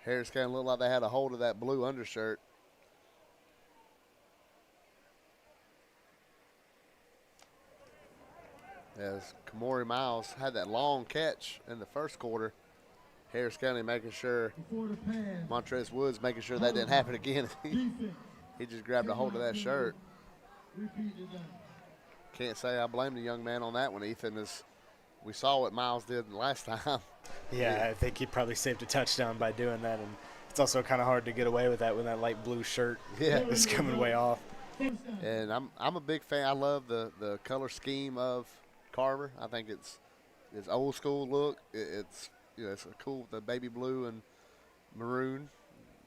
Harris County looked like they had a hold of that blue undershirt. As Kamori Miles had that long catch in the first quarter. Harris County making sure, Montrez Woods making sure that didn't happen again. He just grabbed a hold of that shirt. Can't say I blame the young man on that one, Ethan. We saw what Miles did last time. Yeah, I think he probably saved a touchdown by doing that, and it's also kind of hard to get away with that when that light blue shirt is coming way off. And I'm a big fan. I love the color scheme of Carver. I think it's his old school look. It's it's a cool, the baby blue and maroon.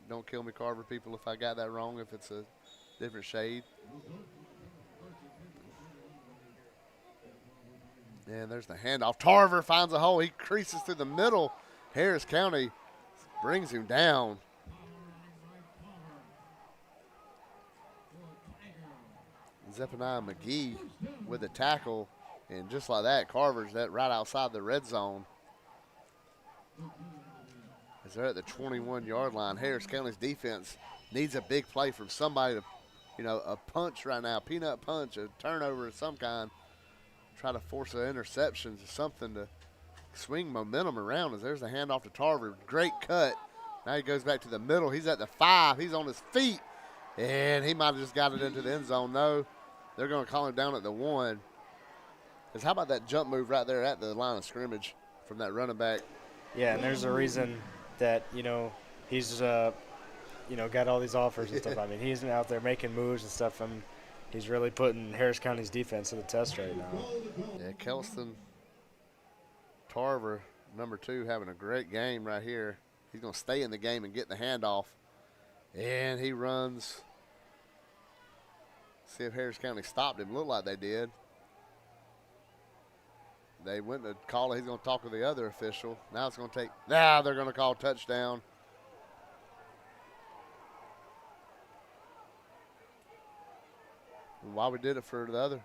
Don't kill me, Carver people, if I got that wrong, if it's a different shade. And there's the handoff. Tarver finds a hole. He creases through the middle. Harris County brings him down. Zephaniah McGee with a tackle. And just like that, Carver's that right outside the red zone. As they're at the 21-yard line, Harris County's defense needs a big play from somebody to, a punch right now, peanut punch, a turnover of some kind. Try to force an interception, something to swing momentum around. As there's the handoff to Tarver. Great cut. Now he goes back to the middle. He's at the 5. He's on his feet. And he might have just got it into the end zone. No, they're going to call him down at the 1. Because how about that jump move right there at the line of scrimmage from that running back? Yeah, and there's a reason that, he's, got all these offers and stuff. I mean, he's out there making moves and stuff, and he's really putting Harris County's defense to the test right now. Yeah, Kelston Tarver, number 2, having a great game right here. He's going to stay in the game and get the handoff. And he runs. See if Harris County stopped him. Looked like they did. They went to call it. He's going to talk with the other official. Now it's going to take. Now they're going to call touchdown. Why we did it for the other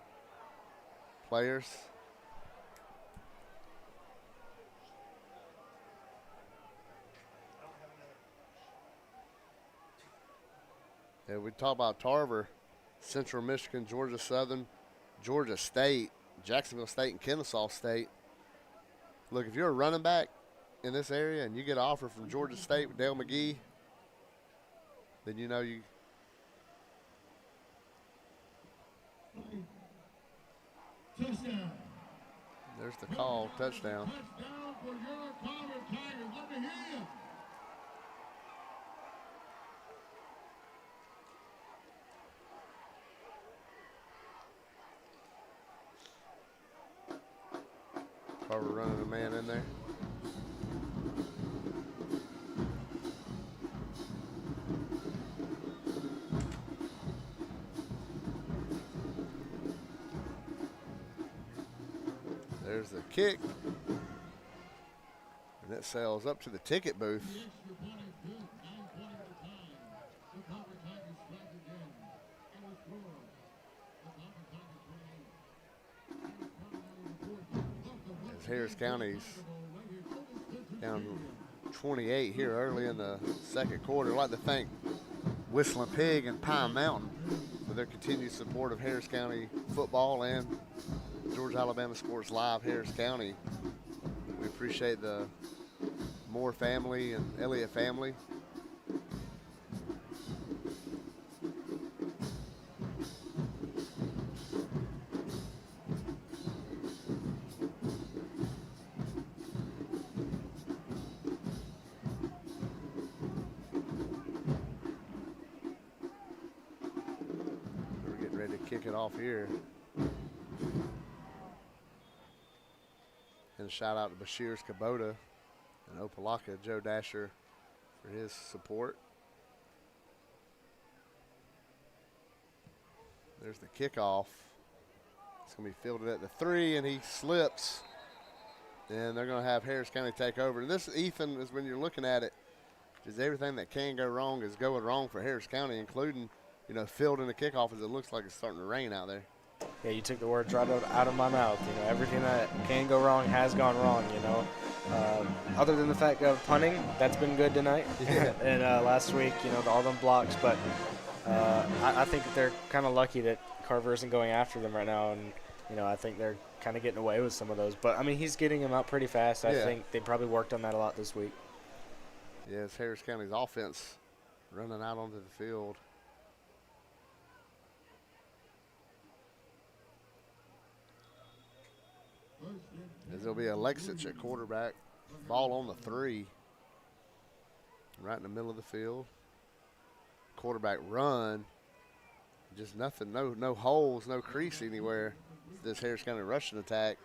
players. Yeah, we talk about Tarver, Central Michigan, Georgia Southern, Georgia State, Jacksonville State, and Kennesaw State. Look, if you're a running back in this area and you get an offer from Georgia State with Dale McGee, then you. Touchdown. There's the call, touchdown. Touchdown for your Carver Tigers. Let me hear you. Carver running a man in there. There's the kick. And that sails up to the ticket booth. As Harris County's down 28 here early in the second quarter. I'd like to thank Whistling Pig and Pine Mountain for their continued support of Harris County football and Georgia Alabama Sports Live Harris County. We appreciate the Moore family and Elliott family. We're getting ready to kick it off here. And a shout out to Bashir's Kubota and Opelika, Joe Dasher, for his support. There's the kickoff. It's going to be fielded at the 3, and he slips. And they're going to have Harris County take over. And this, Ethan, is when you're looking at it, is everything that can go wrong is going wrong for Harris County, including, fielding the kickoff as it looks like it's starting to rain out there. Yeah, you took the words right out of my mouth. Everything that can go wrong has gone wrong, Other than the fact of punting, that's been good tonight. Yeah. And last week, all them blocks. But I think that they're kind of lucky that Carver isn't going after them right now. And, I think they're kind of getting away with some of those. But, he's getting them out pretty fast. I think they probably worked on that a lot this week. Yeah, it's Harris County's offense running out onto the field. As there'll be Alexich at quarterback. Ball on the 3. Right in the middle of the field. Quarterback run. Just nothing, no holes, no crease anywhere. This Harris County rushing attack.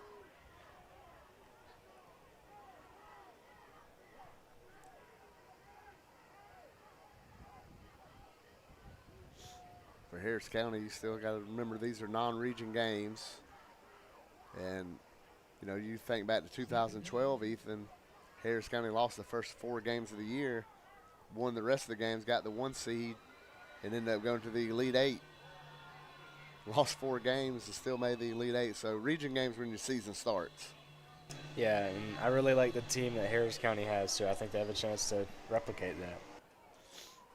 Harris County, you still got to remember these are non-region games. And, you know, you think back to 2012, Ethan, Harris County lost the first 4 games of the year, won the rest of the games, got the 1 seed, and ended up going to the Elite 8. Lost 4 games and still made the Elite 8. So region games when your season starts. Yeah, and I really like the team that Harris County has, so I think they have a chance to replicate that.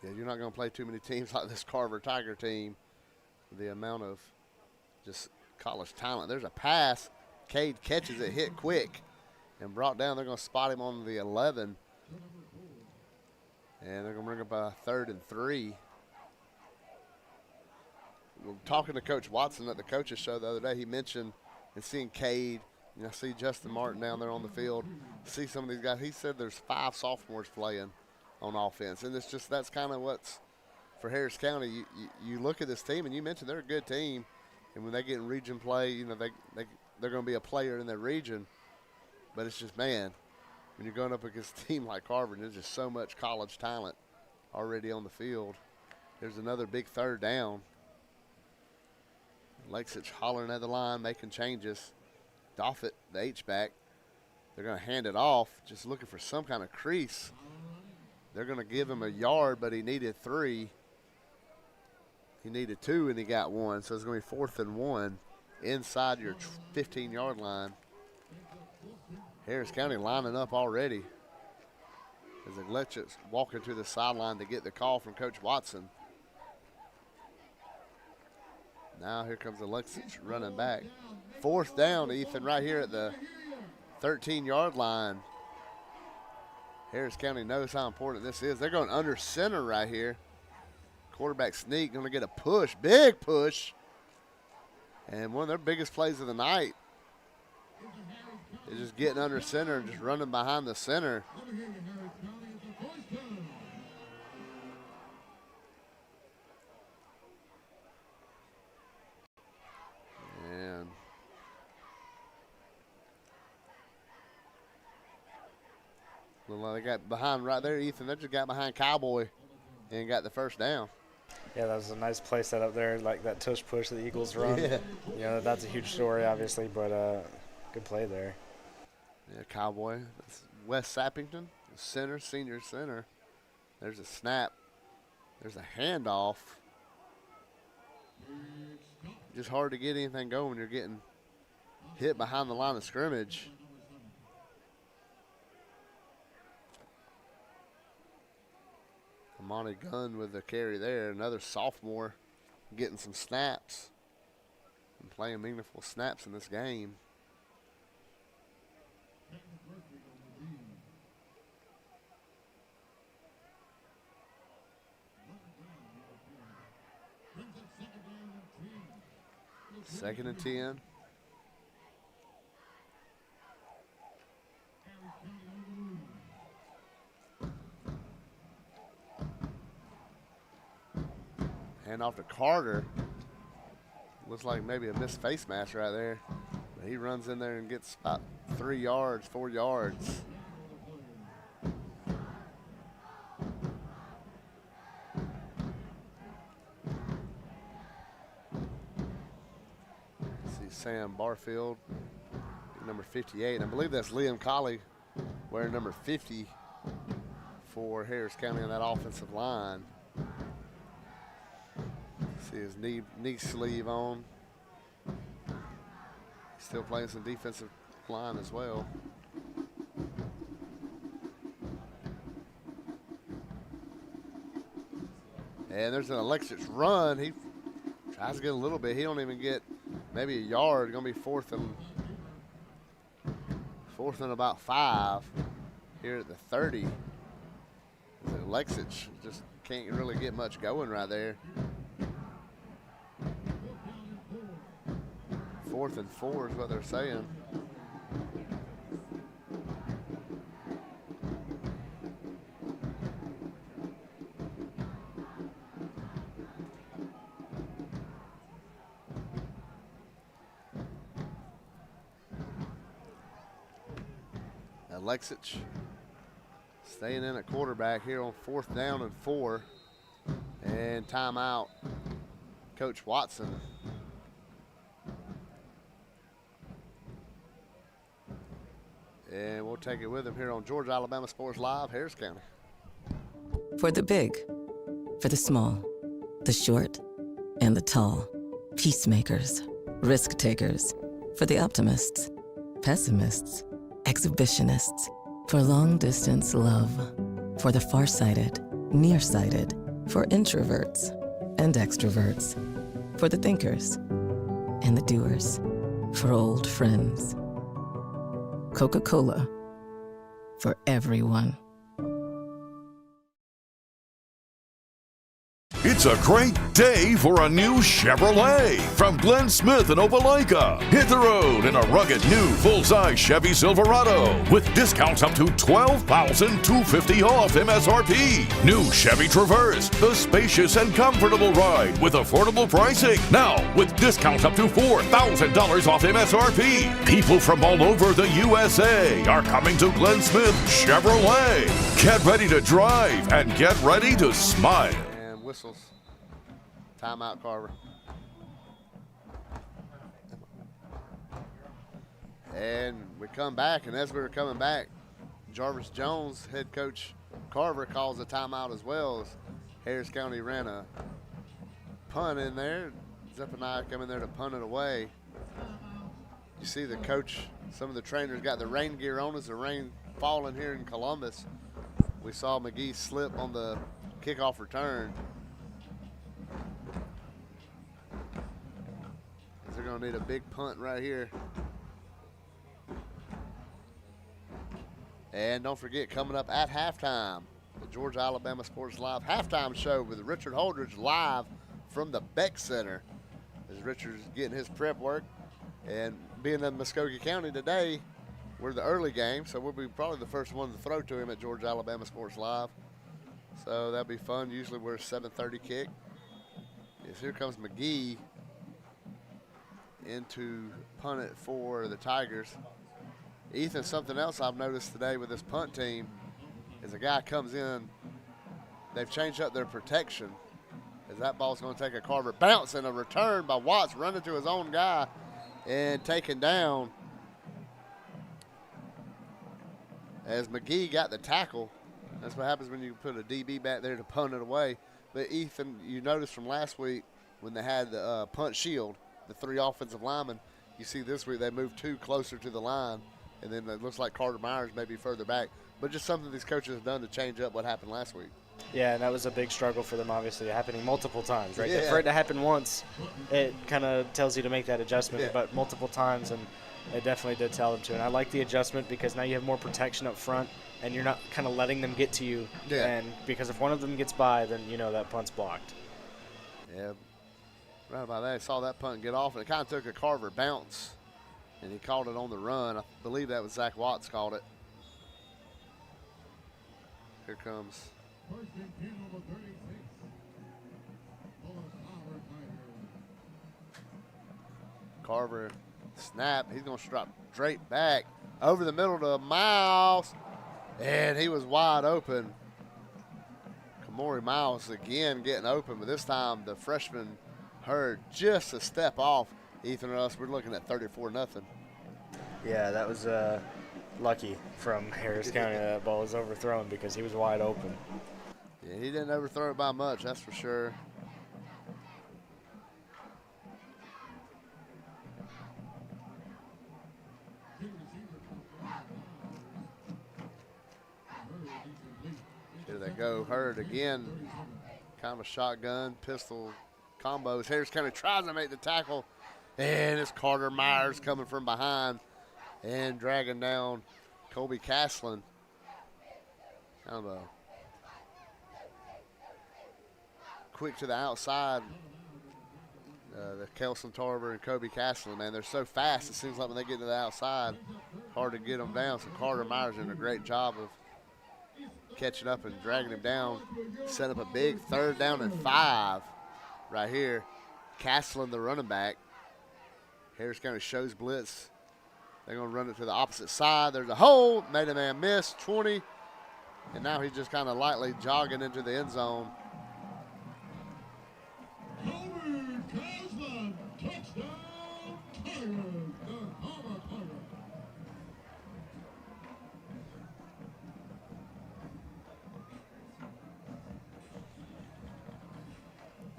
Yeah, you're not going to play too many teams like this Carver Tiger team. The amount of just college talent. There's a pass. Cade catches it, hit quick, and brought down. They're going to spot him on the 11. And they're going to bring up a 3rd and 3. We're talking to Coach Watson at the coaches show the other day. He mentioned and seeing Cade, you know, see Justin Martin down there on the field, see some of these guys. He said there's 5 sophomores playing on offense, and it's just that's kind of what's for Harris County. You look at this team, and you mentioned they're a good team, and when they get in region play, you know they're going to be a player in their region. But it's just, man, when you're going up against a team like Carver, and there's just so much college talent already on the field. There's another big 3rd down. Lakesitch hollering at the line, making changes. Doffett, the H-back, they're going to hand it off, just looking for some kind of crease. They're going to give him a yard, but he needed 3. He needed 2, and he got 1. So it's going to be 4th and 1 inside your 15-yard line. Harris County lining up already as the Lakesitch walking to the sideline to get the call from Coach Watson. Now here comes the Lakesitch running back. 4th down, Ethan, right here at the 13-yard line. Harris County knows how important this is. They're going under center right here. Quarterback sneak, going to get a push, big push. And one of their biggest plays of the night is just getting under center and just running behind the center. And well, they got behind right there, Ethan. They just got behind Cowboy and got the 1st down. Yeah, that was a nice play set up there, like that tush push that the Eagles run. Yeah. You know, that's a huge story, obviously, but good play there. Yeah, Cowboy. That's Wes Sappington, center, senior center. There's a snap. There's a handoff. Just hard to get anything going when you're getting hit behind the line of scrimmage. Amani Gunn with the carry there. Another sophomore getting some snaps and playing meaningful snaps in this game. Second and 10. Hand off to Carter. Looks like maybe a missed face mask right there. But he runs in there and gets about 3 yards, 4 yards. See Sam Barfield, number 58. And I believe that's Liam Colley wearing number 50 for Harris County on that offensive line. See his knee sleeve on. Still playing some defensive line as well. And there's an Alexis run. He tries to get a little bit. He don't even get maybe a yard. Going to be fourth and about 5 here at the 30. Alexis just can't really get much going right there. 4th and 4 is what they're saying. Alexis staying in at quarterback here on 4th down and 4. And timeout Coach Watson. And we'll take it with him here on Georgia Alabama Sports Live, Harris County. For the big, for the small, the short, and the tall. Peacemakers, risk takers. For the optimists, pessimists, exhibitionists. For long distance love. For the farsighted, nearsighted. For introverts and extroverts. For the thinkers and the doers. For old friends. Coca-Cola. For everyone. It's a great day for a new Chevrolet from Glenn Smith and Opelika. Hit the road in a rugged new full-size Chevy Silverado with discounts up to $12,250 off MSRP. New Chevy Traverse, the spacious and comfortable ride with affordable pricing. Now with discounts up to $4,000 off MSRP. People from all over the USA are coming to Glenn Smith Chevrolet. Get ready to drive and get ready to smile. Whistles. Timeout, Carver. And we come back, and as we were coming back, Jarvis Jones, head coach Carver, calls a timeout as well as Harris County ran a punt in there. Zepp and I come in there to punt it away. You see the coach, some of the trainers got the rain gear on as the rain falling here in Columbus. We saw McGee slip on the kickoff return. They're going to need a big punt right here. And don't forget, coming up at halftime, the Georgia Alabama Sports Live halftime show with Richard Holdridge live from the Beck Center. As Richard's getting his prep work. And being in Muskogee County today, we're the early game, so we'll be probably the first one to throw to him at Georgia Alabama Sports Live. So that'll be fun. Usually we're a 7:30 kick. Yes, here comes McGee into punt it for the Tigers. Ethan, something else I've noticed today with this punt team is a guy comes in, they've changed up their protection as that ball's going to take a Carver bounce and a return by Watts running to his own guy and taken down as McGee got the tackle. That's what happens when you put a DB back there to punt it away. But Ethan, you noticed from last week when they had the punt shield, the three offensive linemen, you see this week they moved two closer to the line, and then it looks like Carter Myers may be further back. But just something these coaches have done to change up what happened last week. Yeah, and that was a big struggle for them, obviously, happening multiple times, right? Yeah. For it to happen once, it kind of tells you to make that adjustment, Yeah. but multiple times, and it definitely did tell them to. And I like the adjustment because now you have more protection up front, and you're not kind of letting them get to you. Yeah. And because if one of them gets by, then you know that punt's blocked. Yeah, right about that. I saw that punt get off, and it kind of took a Carver bounce, and he called it on the run. I believe that was Zach Watts called it. Here comes. First and 10 on the 36. For the Carver Carver Tigers. snap. He's going to drop straight back over the middle to Miles, and he was wide open. Kamori Miles again getting open, but this time the freshman Hurd just a step off. Ethan and us, we're looking at 34-0. Yeah, that was lucky from Harris County that ball was overthrown because he was wide open. Yeah, he didn't overthrow it by much, that's for sure. Here they go, Hurd again. Kind of a shotgun, pistol combos. Harris County tries to make the tackle, and it's Carter Myers coming from behind and dragging down Colby Caslin. Kind of a quick to the outside. The Kelson Tarver and Kobe Caslin, man, they're so fast. It seems like when they get to the outside, hard to get them down. So Carter Myers doing a great job of catching up and dragging him down. Set up a big 3rd down and 5 right here. Caslin, the running back. Harris County shows blitz. They're going to run it to the opposite side. There's a hole. Made a man miss. 20. And now he's just kind of lightly jogging into the end zone.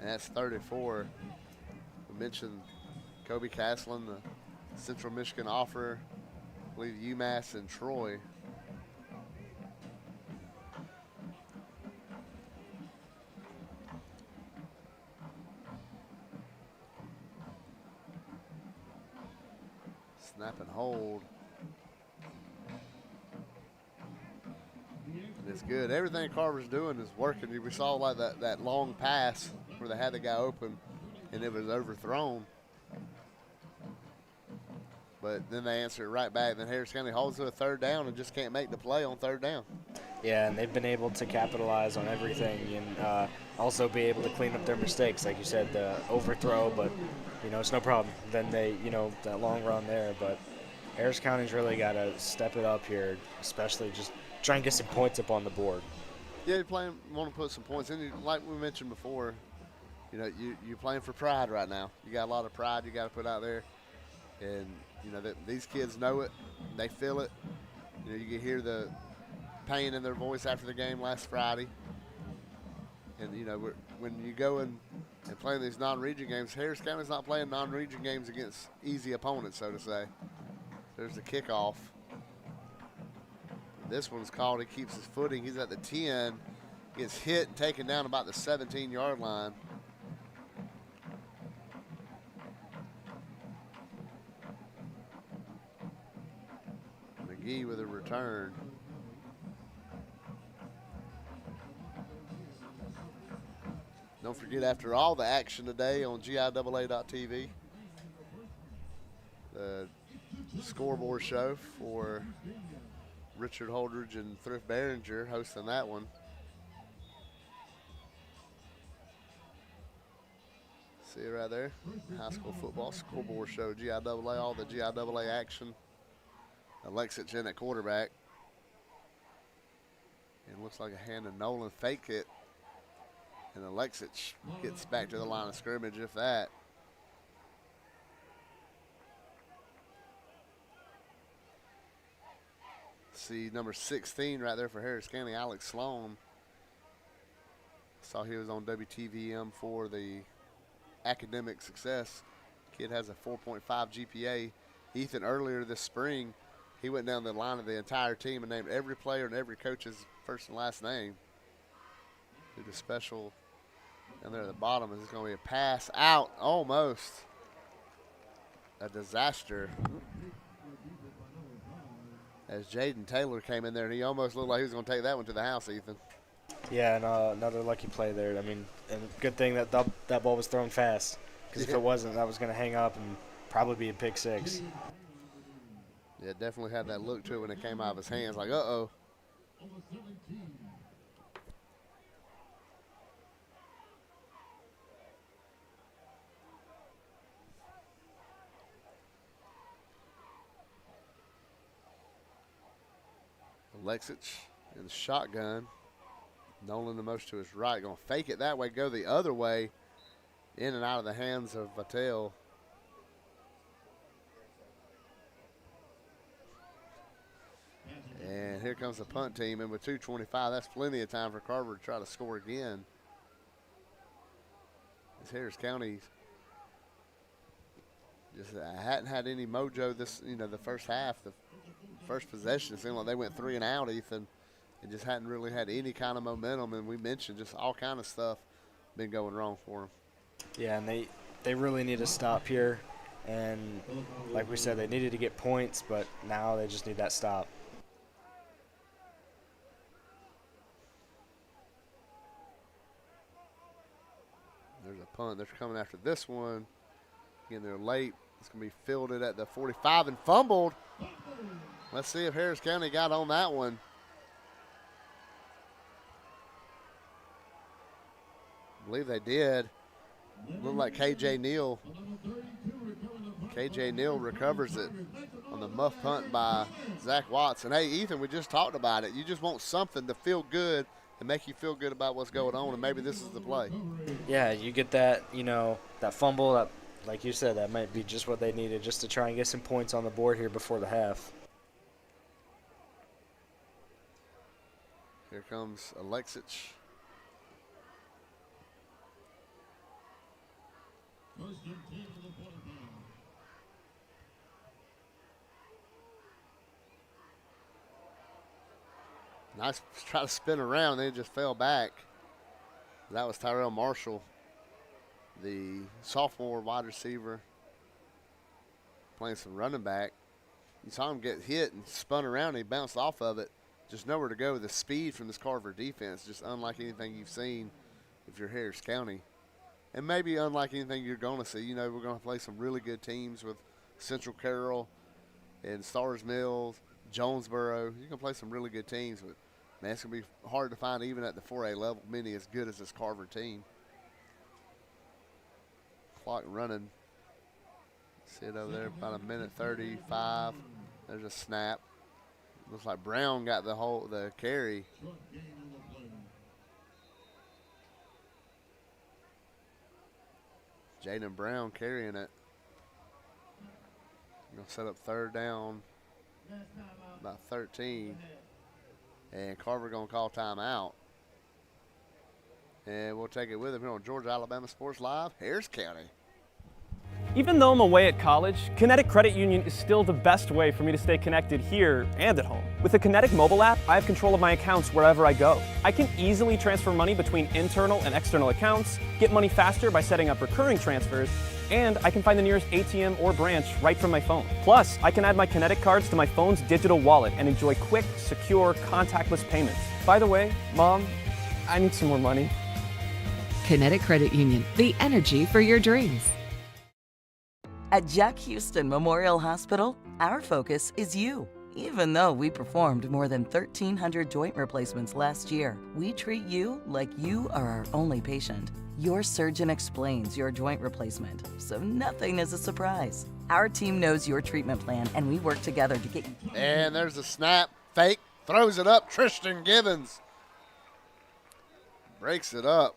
And that's 34. We mentioned Kobe Castlin, the Central Michigan offer, I believe UMass and Troy. Snap and hold. And it's good. Everything Carver's doing is working. We saw like that long pass where they had the guy open and it was overthrown. But then they answer it right back. Then Harris County holds to a third down and just can't make the play on third down. Yeah, and they've been able to capitalize on everything and also be able to clean up their mistakes. Like you said, the overthrow, but, it's no problem. Then they, that long run there. But Harris County's really got to step it up here, especially just try and get some points up on the board. Yeah, want to put some points in. Like we mentioned before, you're playing for pride right now. You got a lot of pride you got to put out there. And, these kids know it. They feel it. You can hear the pain in their voice after the game last Friday. And, when you go and play these non-region games, Harris County's not playing non-region games against easy opponents, so to say. There's the kickoff. This one's called. He keeps his footing. He's at the 10. Gets hit and taken down about the 17-yard line. McGee with a return. Don't forget, after all the action today on GIAA.tv, the scoreboard show for Richard Holdridge and Thrift Behringer hosting that one. See it right there. High school football scoreboard show, GIAA, all the GIAA action. Alexich in at quarterback. And looks like a hand of Nolan fake it. And Alexich gets back to the line of scrimmage, if that. See number 16 right there for Harris County, Alex Sloan. Saw he was on WTVM for the academic success. Kid has a 4.5 GPA. Ethan, earlier this spring, he went down the line of the entire team and named every player and every coach's first and last name. Did a special down there at the bottom. Is going to be a pass out, almost. A disaster. As Jaden Taylor came in there, and he almost looked like he was going to take that one to the house, Ethan. Yeah, and another lucky play there. I mean, and good thing that that ball was thrown fast, because if it wasn't, that was going to hang up and probably be a pick six. Yeah, definitely had that look to it when it came out of his hands, like, uh-oh. Alexich in the shotgun. Nolan the most to his right. Going to fake it that way, go the other way. In and out of the hands of Vattel. And here comes the punt team. And with 2:25, that's plenty of time for Carver to try to score again. As Harris County just hadn't had any mojo this, the first half. The first possession, it seemed like they went 3 and out, Ethan, and just hadn't really had any kind of momentum. And we mentioned just all kind of stuff been going wrong for them. Yeah, and they really need to stop here. And like we said, they needed to get points, but now they just need that stop. There's a punt. They're coming after this one. Again, they're late. It's going to be fielded at the 45 and fumbled. Let's see if Harris County got on that one. I believe they did. Looked like KJ Neal. KJ Neal recovers it on the muff punt by Zach Watson. Hey, Ethan, we just talked about it. You just want something to feel good and make you feel good about what's going on, and maybe this is the play. Yeah, you get that, that fumble, that, like you said, that might be just what they needed just to try and get some points on the board here before the half. Here comes Alexich. First and 10 of the quarter down. Nice try to spin around, then it just fell back. That was Tyrell Marshall, the sophomore wide receiver, playing some running back. You saw him get hit and spun around, and he bounced off of it. Just nowhere to go with the speed from this Carver defense, just unlike anything you've seen if you're Harris County. And maybe unlike anything you're going to see. You know, we're going to play some really good teams with Central Carroll and Stars Mills, Jonesboro. You're going to play some really good teams, but, man, it's going to be hard to find even at the 4A level many as good as this Carver team. Clock running. See it over there, about a minute 35. There's a snap. Looks like Brown got the carry. Jaden Brown carrying it. Going to set up third down, about 13. And Carver going to call timeout. And we'll take it with him here on Georgia Alabama Sports Live, Harris County. Even though I'm away at college, Kinetic Credit Union is still the best way for me to stay connected here and at home. With the Kinetic mobile app, I have control of my accounts wherever I go. I can easily transfer money between internal and external accounts, get money faster by setting up recurring transfers, and I can find the nearest ATM or branch right from my phone. Plus, I can add my Kinetic cards to my phone's digital wallet and enjoy quick, secure, contactless payments. By the way, Mom, I need some more money. Kinetic Credit Union, the energy for your dreams. At Jack Houston Memorial Hospital, our focus is you. Even though we performed more than 1,300 joint replacements last year, we treat you like you are our only patient. Your surgeon explains your joint replacement, so nothing is a surprise. Our team knows your treatment plan, and we work together to get you. And there's a snap, fake, throws it up. Tristan Gibbons breaks it up.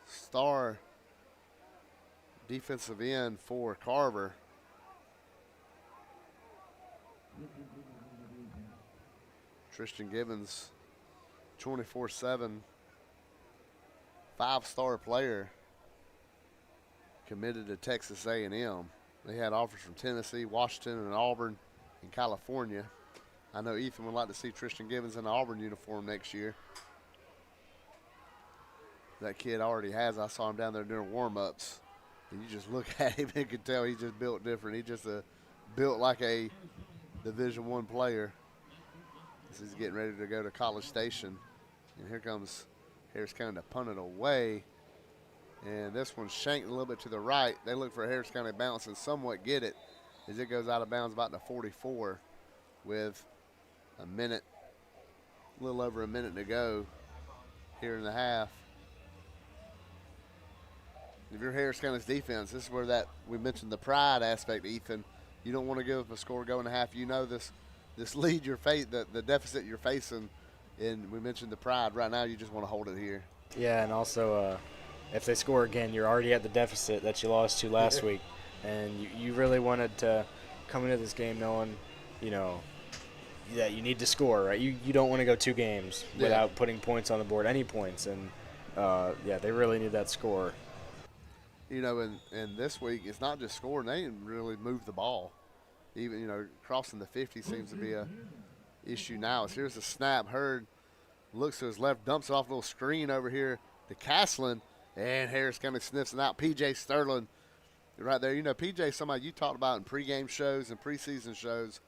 Star defensive end for Carver. Tristan Gibbons, 24/7, 5-star player, committed to Texas A&M. They had offers from Tennessee, Washington, and Auburn in California. I know Ethan would like to see Tristan Gibbons in the Auburn uniform next year. That kid already has. I saw him down there doing warm-ups. And you just look at him and can tell he's just built different. He just built like a Division I player. This is getting ready to go to College Station. And here comes Harris County to punt it away. And this one's shanked a little bit to the right. They look for Harris County bounce and somewhat get it as it goes out of bounds about the 44 with a little over a minute to go here in the half. If you're Harris County's defense, this is where we mentioned the pride aspect, Ethan. You don't want to give up a score going to half. You know this lead you're the deficit you're facing, and we mentioned the pride. Right now, you just want to hold it here. Yeah, and also if they score again, you're already at the deficit that you lost to last week, and you really wanted to come into this game knowing, that you need to score, right? You don't want to go 2 games without putting points on the board, any points, and they really need that score. And this week, it's not just scoring. They didn't really move the ball. Even, crossing the 50 seems to be a issue now. So here's the snap. Hurd looks to his left, dumps it off a little screen over here to Caslin, and Harris County sniffs it out. P.J. Sterling right there. P.J. somebody you talked about in pregame shows and preseason shows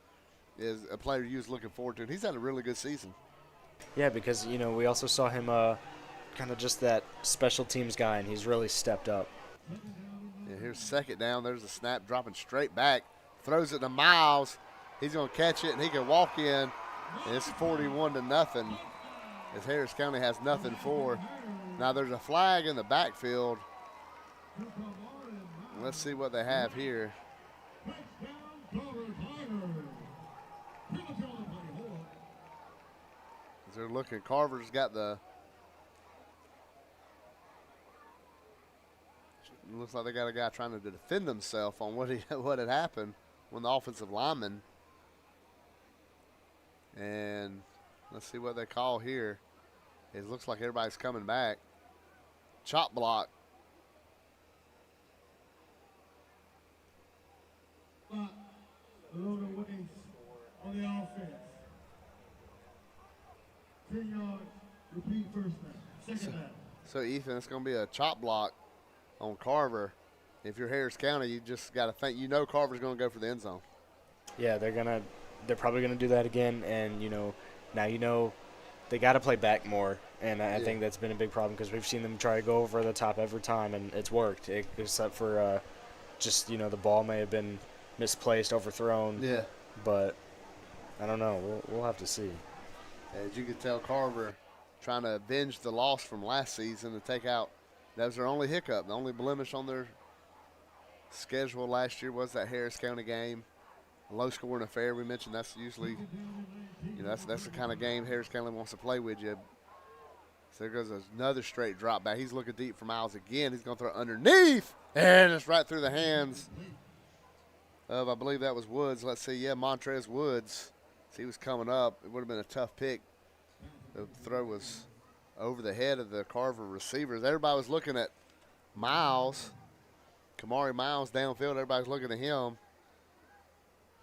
is a player you was looking forward to. And he's had a really good season. Yeah, because, we also saw him kind of just that special teams guy, and he's really stepped up. Yeah, here's second down. There's a snap dropping straight back. Throws it to Miles. He's going to catch it, and he can walk in. And it's 41-0 as Harris County has nothing for. Now there's a flag in the backfield. Let's see what they have here. As they're looking, Carver's got looks like they got a guy trying to defend himself on what had happened when the offensive lineman. And let's see what they call here. It looks like everybody's coming back. Chop block 10-yard, repeat first down. Second down. So, Ethan, it's going to be a chop block on Carver. If you're Harris County, you just got to think, Carver's going to go for the end zone. Yeah, they're probably gonna do that again, and now they got to play back more, and I think that's been a big problem because we've seen them try to go over the top every time, and it's worked, except for just the ball may have been misplaced, overthrown. Yeah. But I don't know. We'll have to see. As you could tell, Carver trying to avenge the loss from last season to take out. That was their only hiccup. The only blemish on their schedule last year was that Harris County game. A low-scoring affair. We mentioned that's usually, that's the kind of game Harris County wants to play with you. So there goes another straight drop back. He's looking deep for Miles again. He's going to throw it underneath, and it's right through the hands of, I believe that was Woods. Let's see, Montrez Woods. He was coming up. It would have been a tough pick. The throw was over the head of the Carver receivers. Everybody was looking at Miles, Kamari Miles downfield. Everybody was looking at him.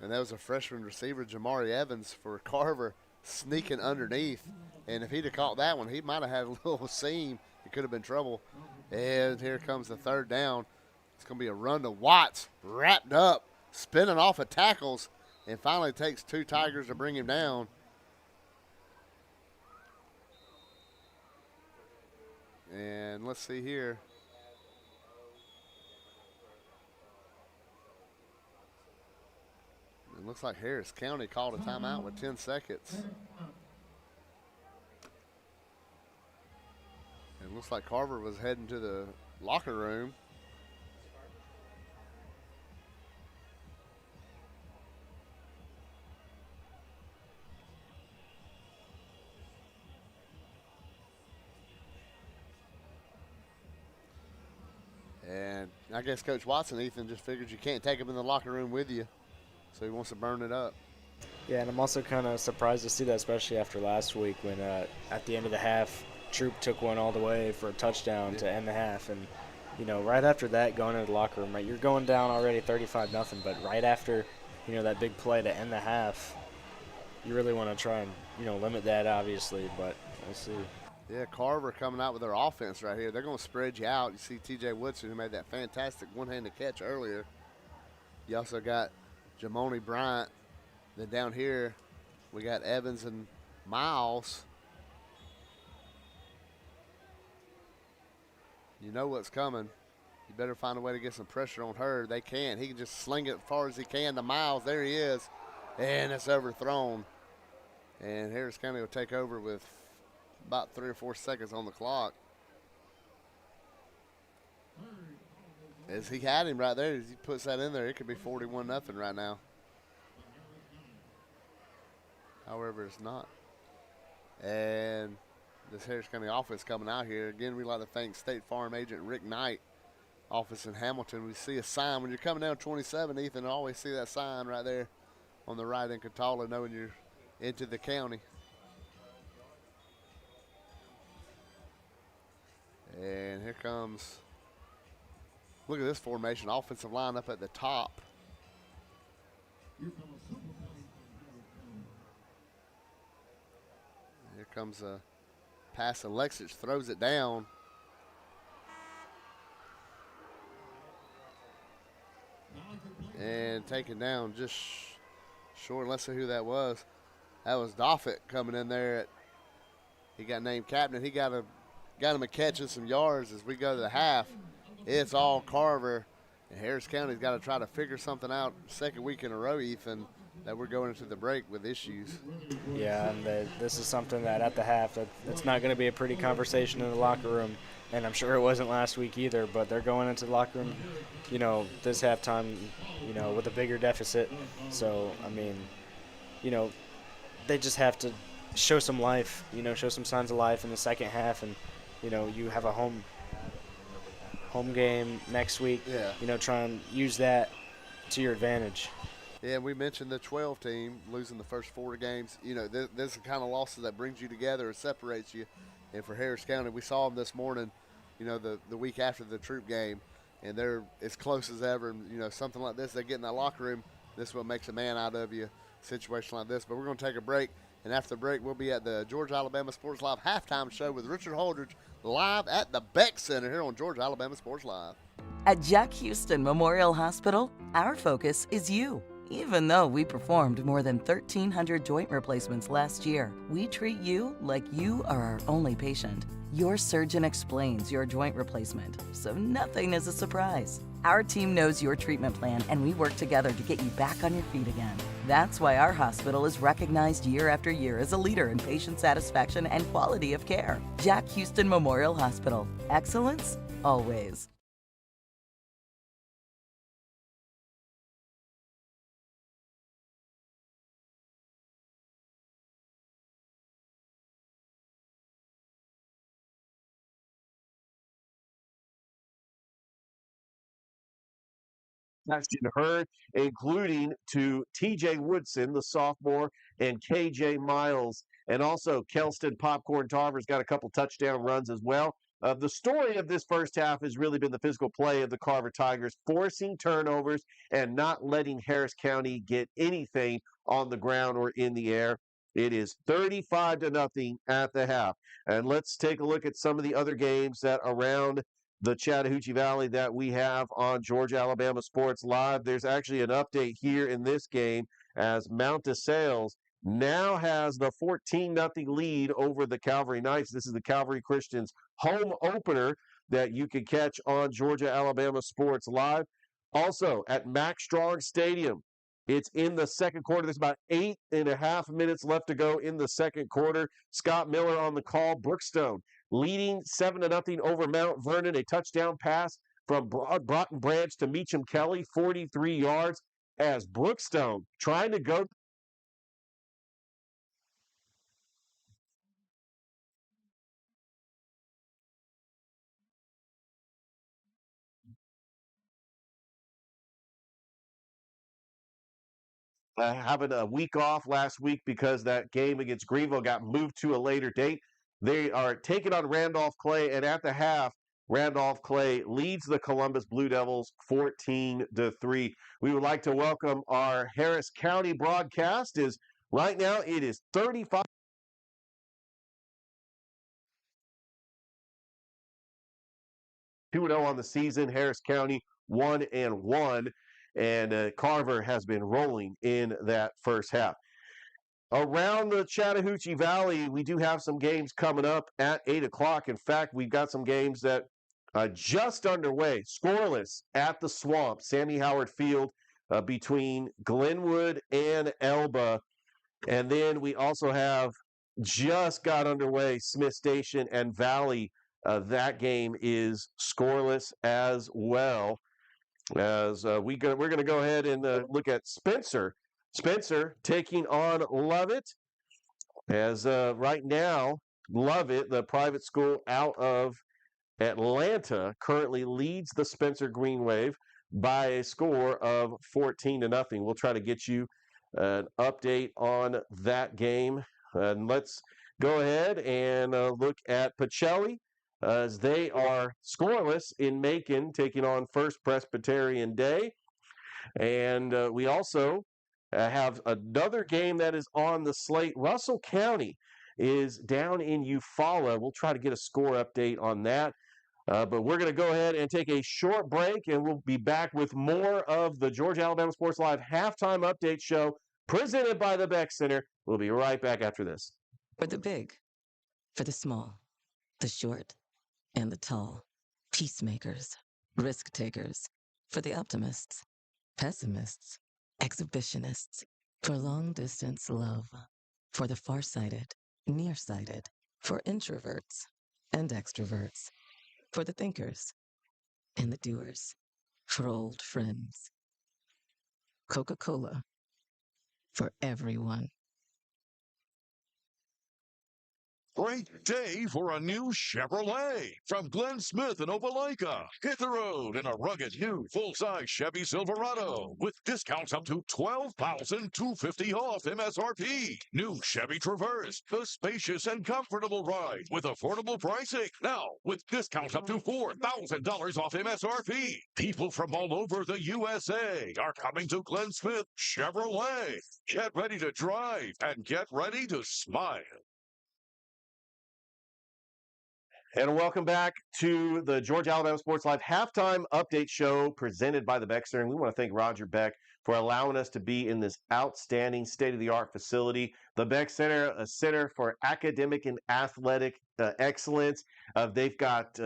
And that was a freshman receiver, Jamari Evans, for Carver, sneaking underneath. And if he'd have caught that one, he might have had a little seam. It could have been trouble. And here comes the third down. It's going to be a run to Watts, wrapped up, spinning off of tackles, and finally takes two Tigers to bring him down. And let's see here. It looks like Harris County called a timeout with 10 seconds. It looks like Carver was heading to the locker room. And I guess Coach Watson, Ethan, just figures you can't take him in the locker room with you. So he wants to burn it up. Yeah, and I'm also kind of surprised to see that, especially after last week when at the end of the half, Troop took one all the way for a touchdown to end the half. And, right after that, going into the locker room, right, you're going down already 35-0, but right after, that big play to end the half, you really want to try and, limit that, obviously, but we'll see. Yeah, Carver coming out with their offense right here. They're going to spread you out. You see T.J. Woodson, who made that fantastic one-handed catch earlier. You also got Jamoni Bryant. Then down here, we got Evans and Miles. You know what's coming. You better find a way to get some pressure on her. They can't. He can just sling it as far as he can to Miles. There he is. And it's overthrown. And Harris County will take over with about 3 or 4 seconds on the clock. As he had him right there, as he puts that in there, it could be 41-0 right now. However, it's not. And this Harris County offense coming out here. Again, we'd like to thank State Farm agent Rick Knight, office in Hamilton. We see a sign. When you're coming down 27, Ethan, I always see that sign right there on the right in Catala, knowing you're into the county. And here comes, look at this formation, offensive line up at the top. Here comes a pass. Alexis throws it down. And taken down just short. Let's see who that was. That was Doffett coming in there. He got named captain. He got him a catch and some yards as we go to the half. It's all Carver. And Harris County's got to try to figure something out second week in a row, Ethan, that we're going into the break with issues. Yeah, and this is something that at the half, that's not going to be a pretty conversation in the locker room. And I'm sure it wasn't last week either, but they're going into the locker room, this halftime, with a bigger deficit. So, I mean, they just have to show some life, show some signs of life in the second half. And, you have a home game next week. Yeah. Try and use that to your advantage. Yeah, we mentioned the 12 team losing the first 4 games. This is the kind of losses that brings you together and separates you. And for Harris County, we saw them this morning, the week after the Troop game, and they're as close as ever. And, something like this, they get in that locker room, this is what makes a man out of you, a situation like this. But we're going to take a break. And after the break, we'll be at the Georgia Alabama Sports Live halftime show with Richard Holdridge live at the Beck Center here on Georgia Alabama Sports Live. At Jack Houston Memorial Hospital, our focus is you. Even though we performed more than 1,300 joint replacements last year, we treat you like you are our only patient. Your surgeon explains your joint replacement, so nothing is a surprise. Our team knows your treatment plan, and we work together to get you back on your feet again. That's why our hospital is recognized year after year as a leader in patient satisfaction and quality of care. Jack Houston Memorial Hospital. Excellence, always. Question heard, including to TJ Woodson, the sophomore, and KJ Miles. And also, Kelston Popcorn Tarver's got a couple touchdown runs as well. The story of this first half has really been the physical play of the Carver Tigers, forcing turnovers and not letting Harris County get anything on the ground or in the air. It is 35-0 at the half. And let's take a look at some of the other games that around the Chattahoochee Valley that we have on Georgia Alabama Sports Live. There's actually an update here in this game as Mount DeSales now has the 14-0 lead over the Calvary Knights. This is the Calvary Christians home opener that you can catch on Georgia Alabama Sports Live. Also at Mack Strong Stadium, it's in the second quarter. There's about 8.5 minutes left to go in the second quarter. Scott Miller on the call. Brookstone leading 7-0 over Mount Vernon. A touchdown pass from Broughton Branch to Meacham Kelly, 43 yards, as Brookstone trying to go. Having a week off last week because that game against Greenville got moved to a later date. They are taking on Randolph Clay, and at the half, Randolph Clay leads the Columbus Blue Devils 14-3. We would like to welcome our Harris County broadcast. Right now it is 35. 2-0 on the season. Harris County 1-1, and Carver has been rolling in that first half. Around the Chattahoochee Valley, we do have some games coming up at 8 o'clock. In fact, we've got some games that are just underway. Scoreless at the Swamp, Sammy Howard Field, between Glenwood and Elba. And then we also have just got underway Smith Station and Valley. That game is scoreless as well. As we're going to go ahead and look at Spencer. Spencer taking on Lovett. As right now, Lovett, the private school out of Atlanta, currently leads the Spencer Green Wave by a score of 14-0. We'll try to get you an update on that game. And let's go ahead and look at Pacelli, as they are scoreless in Macon, taking on First Presbyterian Day. And we also have another game that is on the slate. Russell County is down in Eufaula. We'll try to get a score update on that. But we're going to go ahead and take a short break, and we'll be back with more of the Georgia Alabama Sports Live halftime update show presented by the Beck Center. We'll be right back after this. For the big, for the small, the short, and the tall. Peacemakers, risk takers, for the optimists, pessimists, exhibitionists, for long distance love, for the farsighted, nearsighted, for introverts and extroverts, for the thinkers and the doers, for old friends. Coca-Cola, for everyone. Great day for a new Chevrolet from Glenn Smith and Opelika. Hit the road in a rugged new full-size Chevy Silverado with discounts up to $12,250 off MSRP. New Chevy Traverse, the spacious and comfortable ride with affordable pricing. Now with discounts up to $4,000 off MSRP. People from all over the USA are coming to Glenn Smith Chevrolet. Get ready to drive and get ready to smile. And welcome back to the Georgia Alabama Sports Live halftime update show presented by the Beck Center. And we want to thank Roger Beck for allowing us to be in this outstanding state-of-the-art facility. The Beck Center, a center for academic and athletic excellence. They've got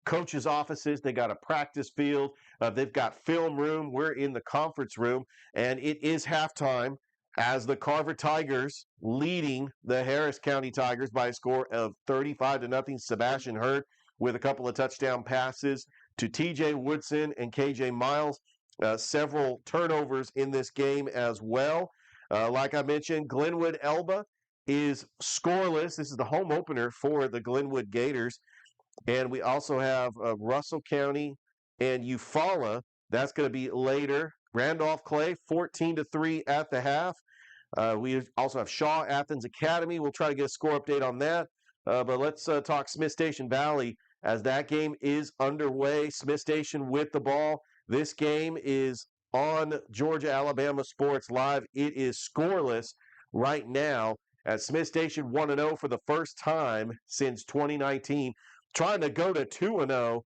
coaches' offices. They got a practice field. They've got film room. We're in the conference room. And it is halftime as the Carver Tigers leading the Harris County Tigers by a score of 35-0. Sebastian Hurt with a couple of touchdown passes to TJ Woodson and KJ Miles. Several turnovers in this game as well. Like I mentioned, Glenwood Elba is scoreless. This is the home opener for the Glenwood Gators. And we also have Russell County and Eufaula. That's going to be later. Randolph Clay, 14-3 at the half. We also have Shaw Athens Academy. We'll try to get a score update on that. But let's talk Smith Station Valley as that game is underway. Smith Station with the ball. This game is on Georgia Alabama Sports Live. It is scoreless right now as Smith Station 1-0 for the first time since 2019. Trying to go to 2-0.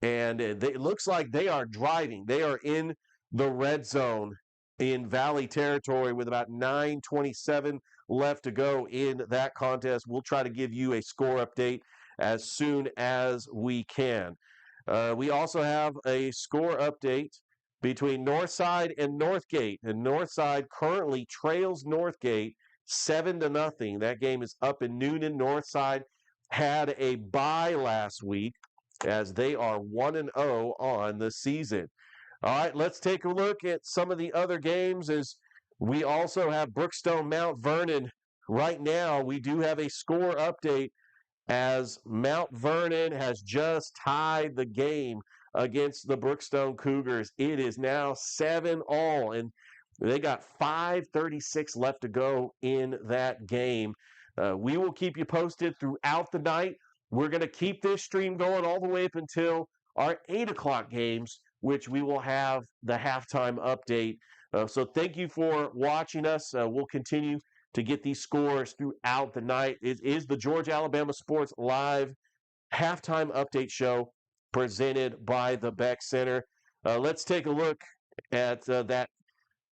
And it looks like they are driving. They are in the red zone in Valley territory with about 9:27 left to go in that contest. We'll try to give you a score update as soon as we can. We also have a score update between Northside and Northgate. And Northside currently trails Northgate 7-0. That game is up in Noonan. Northside had a bye last week as they are 1-0 on the season. All right, let's take a look at some of the other games as we also have Brookstone Mount Vernon. Right now, we do have a score update as Mount Vernon has just tied the game against the Brookstone Cougars. It is now 7-all, and they got 5:36 left to go in that game. We will keep you posted throughout the night. We're going to keep this stream going all the way up until our 8 o'clock games, which we will have the halftime update. So thank you for watching us. We'll continue to get these scores throughout the night. It is the Georgia Alabama Sports Live halftime update show presented by the Beck Center. Let's take a look at that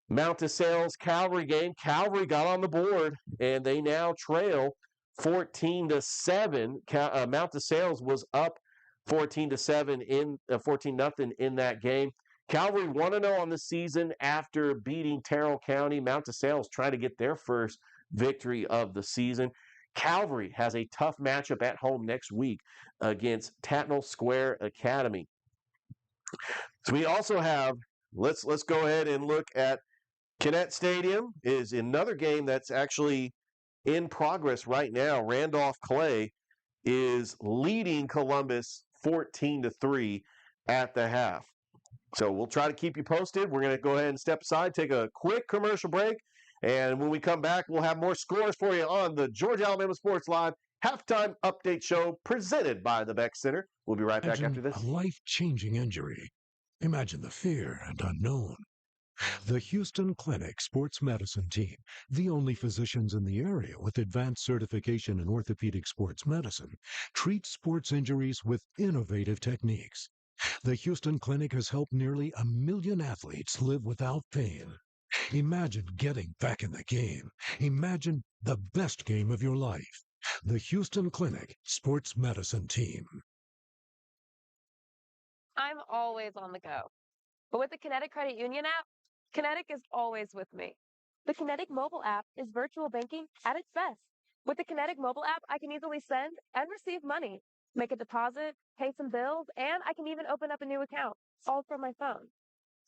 Mount DeSales Calvary game. Calvary got on the board, and they now trail 14-7. Mount DeSales was up 14-7 in 14-0 in that game. Calvary 1-0 on the season after beating Terrell County. Mount DeSales trying to get their first victory of the season. Calvary has a tough matchup at home next week against Tatnall Square Academy. So we also have, let's go ahead and look at Petitt Stadium is another game that's actually in progress right now. Randolph Clay is leading Columbus 14-3 at the half. So we'll try to keep you posted. We're going to go ahead and step aside, take a quick commercial break, and when we come back, we'll have more scores for you on the Georgia Alabama Sports Live halftime update show presented by the Beck Center. We'll be right back after this. A life-changing injury. Imagine the fear and unknown. The Houston Clinic Sports Medicine Team, the only physicians in the area with advanced certification in orthopedic sports medicine, treats sports injuries with innovative techniques. The Houston Clinic has helped nearly 1 million athletes live without pain. Imagine getting back in the game. Imagine the best game of your life. The Houston Clinic Sports Medicine Team. I'm always on the go. But with the Kinetic Credit Union app, Kinetic is always with me. The Kinetic mobile app is virtual banking at its best. With the Kinetic mobile app, I can easily send and receive money, make a deposit, pay some bills, and I can even open up a new account, all from my phone.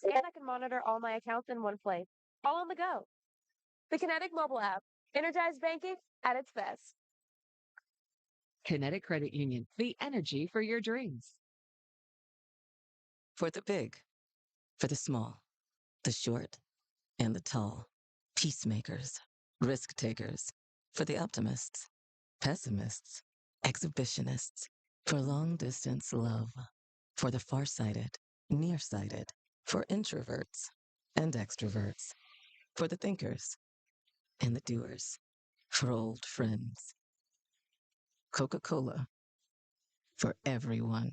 And I can monitor all my accounts in one place, all on the go. The Kinetic mobile app, energized banking at its best. Kinetic Credit Union, the energy for your dreams. For the big, for the small, the short, and the tall. Peacemakers, risk takers, for the optimists, pessimists, exhibitionists, for long distance love, for the farsighted, nearsighted, for introverts and extroverts, for the thinkers and the doers, for old friends. Coca-Cola, for everyone.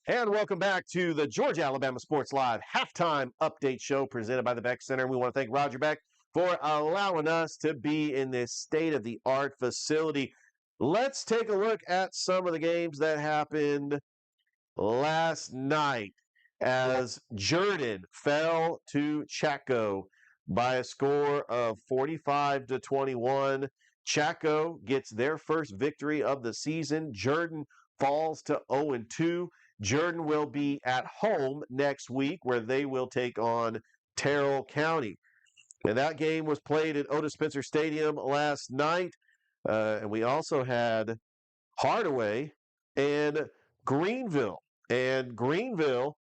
And welcome back to the Georgia-Alabama Sports Live halftime update show presented by the Beck Center. We want to thank Roger Beck for allowing us to be in this state-of-the-art facility. Let's take a look at some of the games that happened last night as Jordan fell to Chaco by a score of 45-21. Chaco gets their first victory of the season. Jordan falls to 0-2. Jordan will be at home next week where they will take on Terrell County. And that game was played at Odis Spencer Stadium last night. And we also had Hardaway and Greenville. And Greenville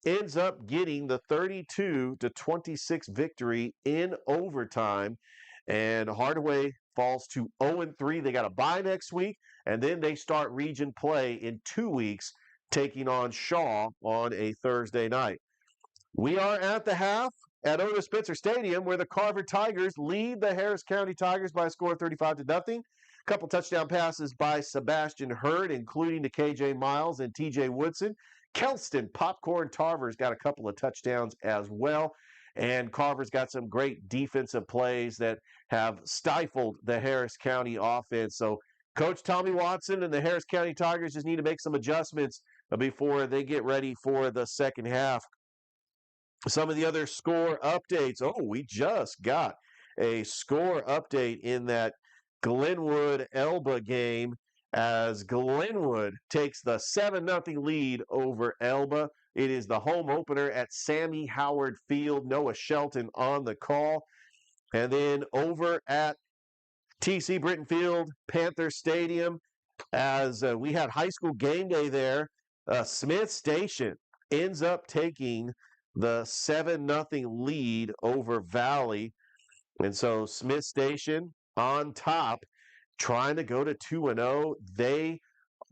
ends up getting the 32-26 victory in overtime. And Hardaway falls to 0-3. They got a bye next week, and then they start region play in 2 weeks, taking on Shaw on a Thursday night. We are at the half at Odis Spencer Stadium, where the Carver Tigers lead the Harris County Tigers by a score of 35-0. A couple touchdown passes by Sebastian Hurd, including to KJ Miles and TJ Woodson. Kelston Popcorn Tarver's got a couple of touchdowns as well. And Carver's got some great defensive plays that have stifled the Harris County offense. So Coach Tommy Watson and the Harris County Tigers just need to make some adjustments before they get ready for the second half. Some of the other score updates. Oh, we just got a score update in that Glenwood-Elba game as Glenwood takes the 7-0 lead over Elba. It is the home opener at Sammy Howard Field. Noah Shelton on the call. And then over at TC Britton Field, Panther Stadium, as we had high school game day there, Smith Station ends up taking the 7-0 lead over Valley. And so Smith Station on top, trying to go to 2-0. They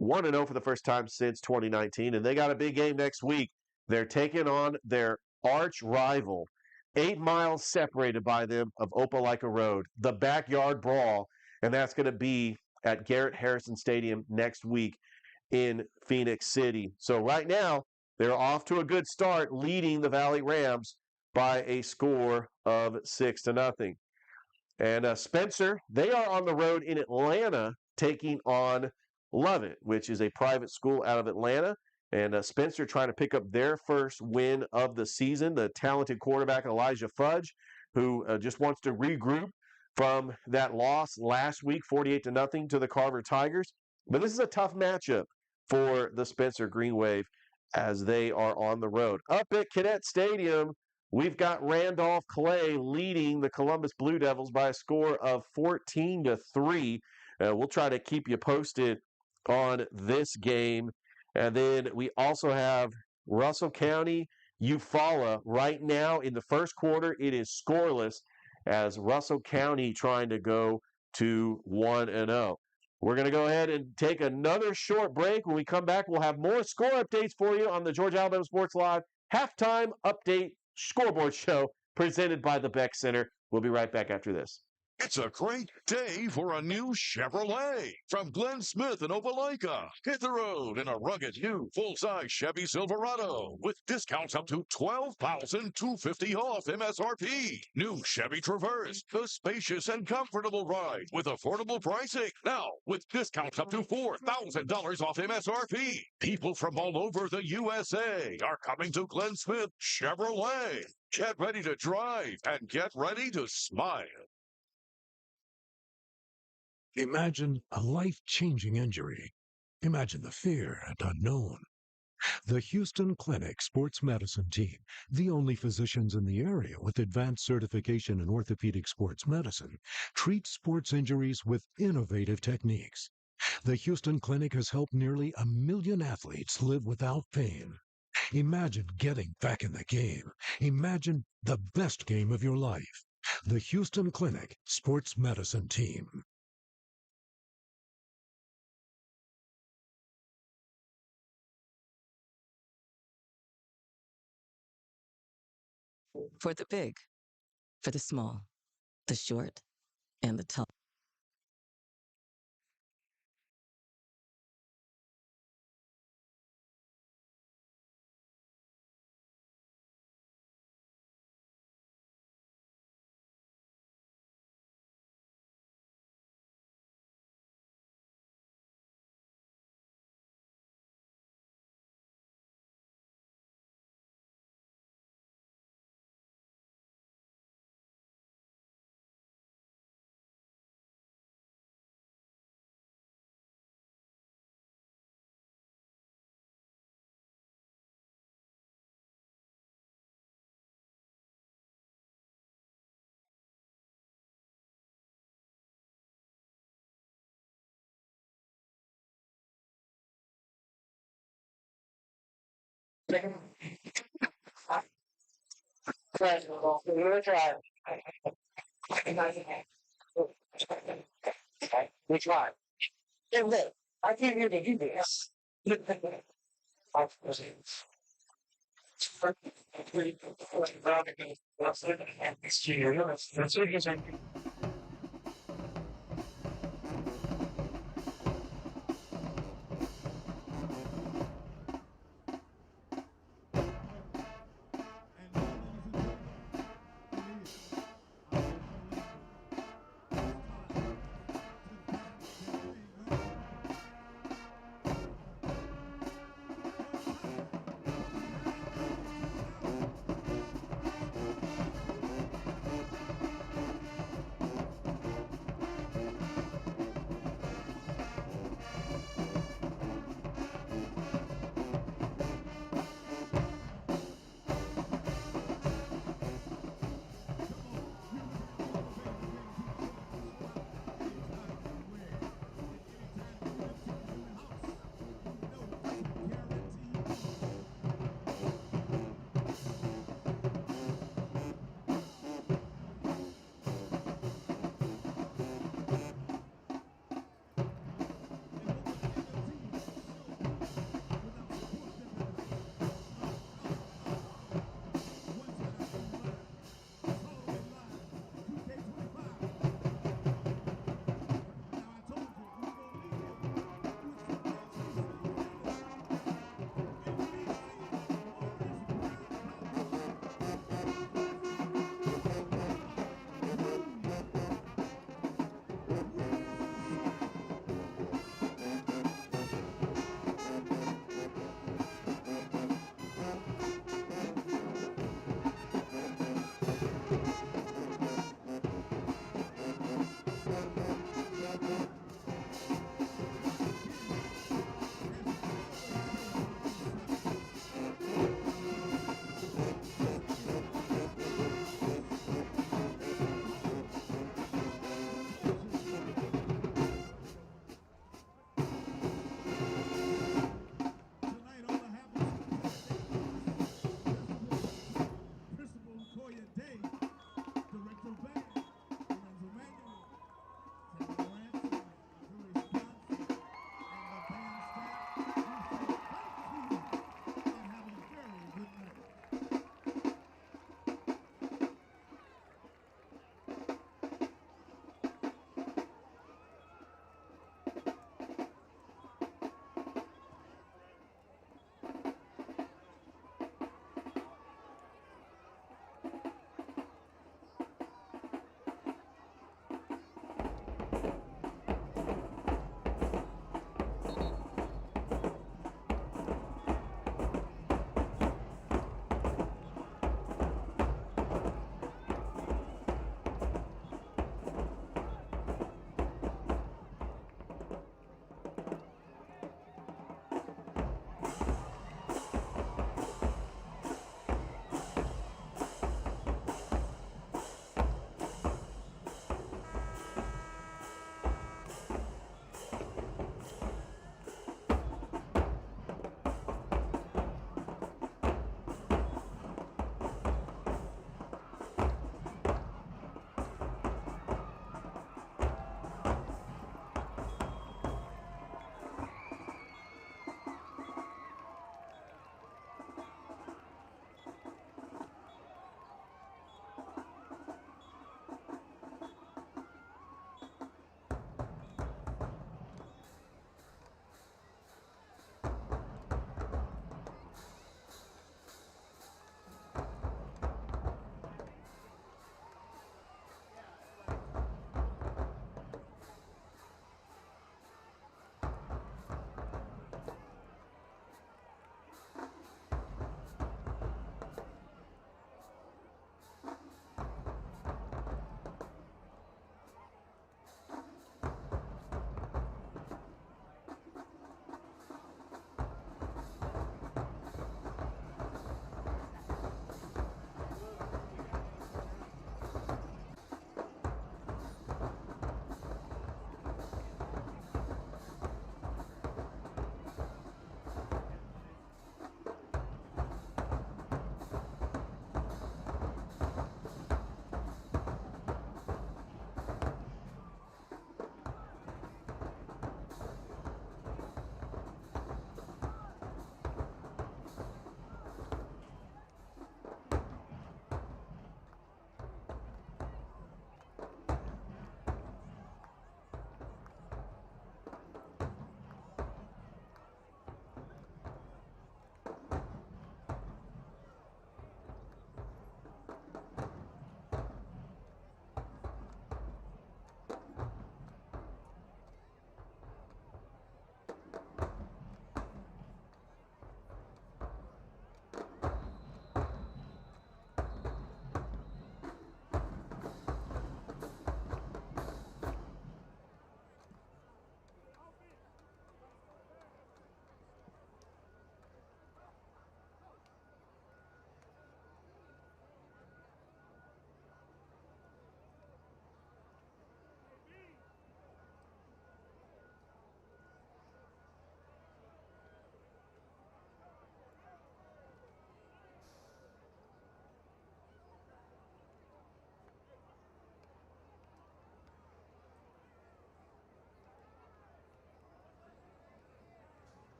1-0 for the first time since 2019, and they got a big game next week. They're taking on their arch rival, 8 miles separated by them of Opelika Road, the backyard brawl, and that's going to be at Garrett Harrison Stadium next week in Phoenix City. So right now, they're off to a good start, leading the Valley Rams by a score of 6-0. And Spencer, they are on the road in Atlanta taking on Lovett, which is a private school out of Atlanta. And Spencer trying to pick up their first win of the season. The talented quarterback Elijah Fudge, who just wants to regroup from that loss last week, 48-0 to the Carver Tigers. But this is a tough matchup for the Spencer Green Wave as they are on the road. Up at Cadet Stadium, we've got Randolph Clay leading the Columbus Blue Devils by a score of 14-3. We'll try to keep you posted on this game. And then we also have Russell County, Eufaula. Right now in the first quarter, it is scoreless as Russell County trying to go to 1-0. We're going to go ahead and take another short break. When we come back, we'll have more score updates for you on the Georgia Alabama Sports Live halftime update scoreboard show presented by the Beck Center. We'll be right back after this. It's a great day for a new Chevrolet from Glenn Smith and Opelika. Hit the road in a rugged new full-size Chevy Silverado with discounts up to $12,250 off MSRP. New Chevy Traverse, the spacious and comfortable ride with affordable pricing. Now, with discounts up to $4,000 off MSRP. People from all over the USA are coming to Glenn Smith Chevrolet. Get ready to drive and get ready to smile. Imagine a life-changing injury. Imagine the fear and unknown. The Houston Clinic Sports Medicine Team, the only physicians in the area with advanced certification in orthopedic sports medicine, treats sports injuries with innovative techniques. The Houston Clinic has helped nearly 1 million athletes live without pain. Imagine getting back in the game. Imagine the best game of your life. The Houston Clinic Sports Medicine Team. For the big, for the small, the short, and the tall. We try. Hey, look, I came here to do this.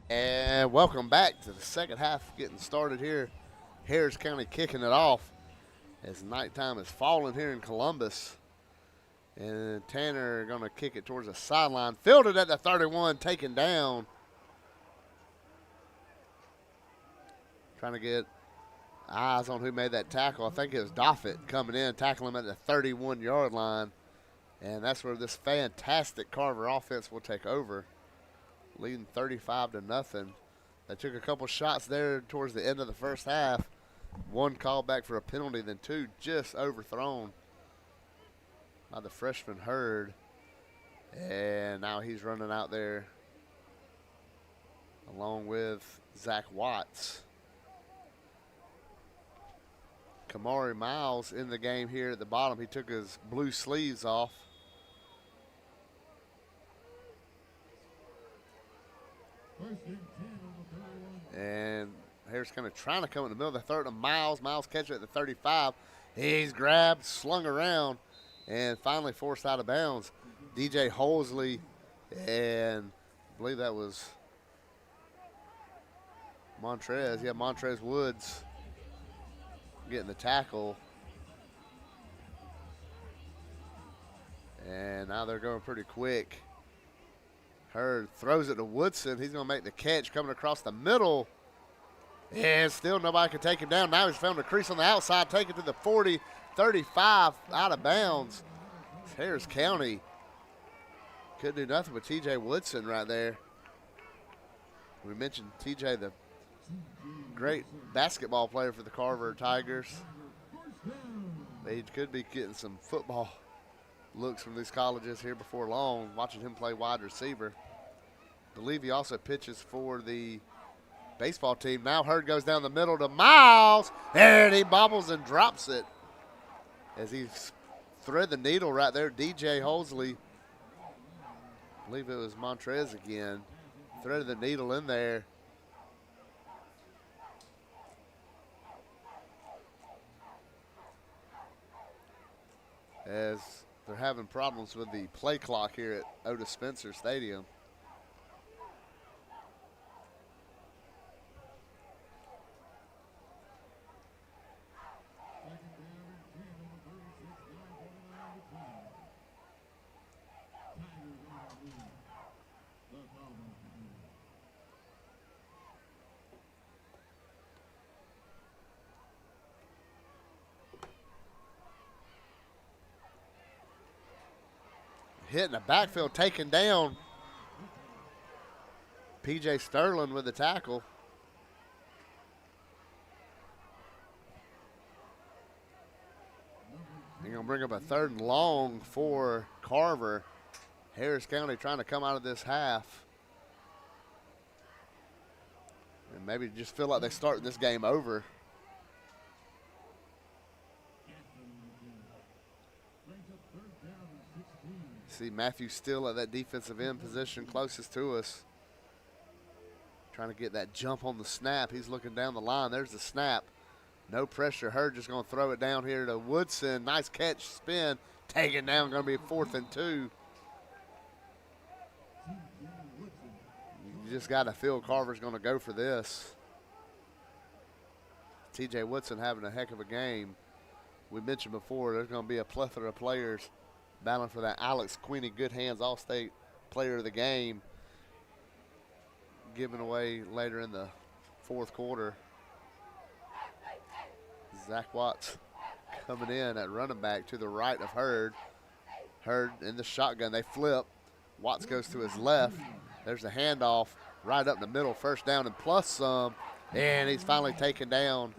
And welcome back to the second half, getting started here. Harris County kicking it off as nighttime is falling here in Columbus. And Tanner going to kick it towards the sideline. Fielded at the 31, taken down. Trying to get eyes on who made that tackle. I think it was Doffett coming in, tackling him at the 31-yard line. And that's where this fantastic Carver offense will take over, leading 35-0. They took a couple shots there towards the end of the first half. One called back for a penalty, then two just overthrown by the freshman Hurd. And now he's running out there along with Zach Watts. Kamari Miles in the game here at the bottom. He took his blue sleeves off. And Harris kind of trying to come in the middle of the third to Miles. Miles catches it at the 35. He's grabbed, slung around, and finally forced out of bounds. DJ Holsley, and I believe that was Montrez. Yeah, Montrez Woods getting the tackle. And now they're going pretty quick. Hurd throws it to Woodson. He's going to make the catch coming across the middle. And still nobody can take him down. Now he's found a crease on the outside. Take it to the 40, 35, out of bounds. Harris County couldn't do nothing with TJ Woodson right there. We mentioned TJ, the great basketball player for the Carver Tigers. He could be getting some football looks from these colleges here before long, watching him play wide receiver. I believe he also pitches for the baseball team. Now Hurd goes down the middle to Miles, and he bobbles and drops it as he thread the needle right there. DJ Holsley, I believe it was Montrez again, threaded the needle in there. As they're having problems with the play clock here at Odis Spencer Stadium. Hitting the backfield, taken down. P.J. Sterling with the tackle. They're going to bring up a 3rd and long for Carver. Harris County trying to come out of this half. And maybe just feel like they're starting this game over. See Matthew still at that defensive end position closest to us. Trying to get that jump on the snap. He's looking down the line. There's the snap. No pressure. Hurd just going to throw it down here to Woodson. Nice catch, spin. Taken down. Going to be 4th and 2. You just got to feel Carver's going to go for this. TJ Woodson having a heck of a game. We mentioned before there's going to be a plethora of players battling for that Alex Queenie Good Hands All-State Player of the Game, given away later in the 4th quarter. Zach Watts coming in at running back to the right of Hurd. Hurd in the shotgun. They flip. Watts goes to his left. There's a handoff right up the middle. 1st down and plus some. And he's finally taken down.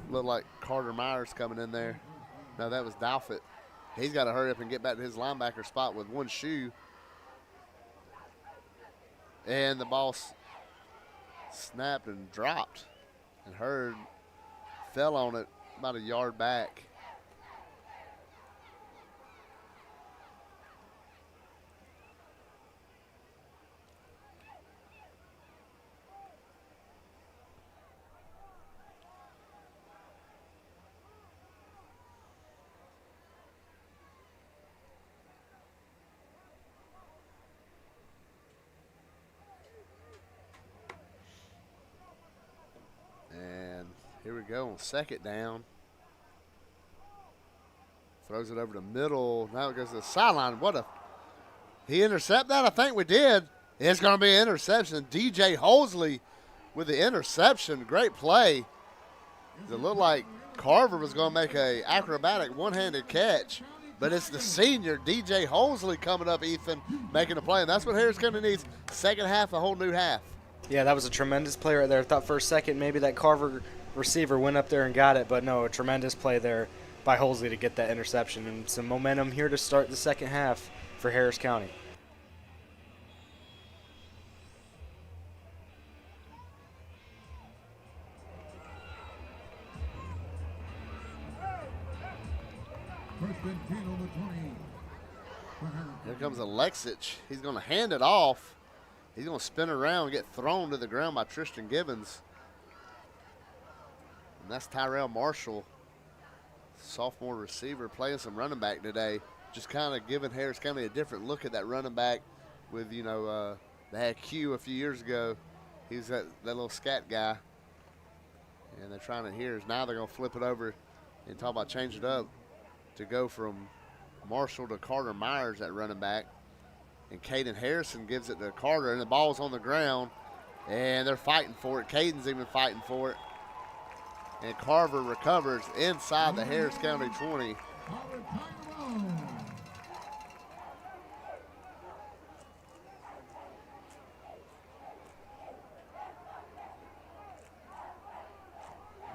Looked like Carter Myers coming in there. No, that was Doffett. He's got to hurry up and get back to his linebacker spot with one shoe. And the ball snapped and dropped. And Hurd fell on it about a yard back. we go on second down. Throws it over the middle. Now it goes to the sideline. He intercept that? I think we did. It's going to be an interception. DJ Holsley with the interception. Great play. It looked like Carver was going to make a acrobatic one-handed catch, but it's the senior DJ Holsley coming up, Ethan, making a play, and that's what Harris County needs. Second half, a whole new half. Yeah, that was a tremendous play right there. I thought for a second maybe that Carver receiver went up there and got it, but no, a tremendous play there by Holsley to get that interception, and some momentum here to start the second half for Harris County. Here comes Alexic. He's going to hand it off. He's going to spin around and get thrown to the ground by Tristan Gibbons. And that's Tyrell Marshall, sophomore receiver, playing some running back today. Just kind of giving Harris County a different look at that running back with, they had Q a few years ago. He was that little scat guy. And they're trying to hear. Now they're going to flip it over and talk about change it up to go from Marshall to Carter Myers at running back. And Caden Harrison gives it to Carter, and the ball's on the ground, and they're fighting for it. Caden's even fighting for it. And Carver recovers inside the Harris County 20.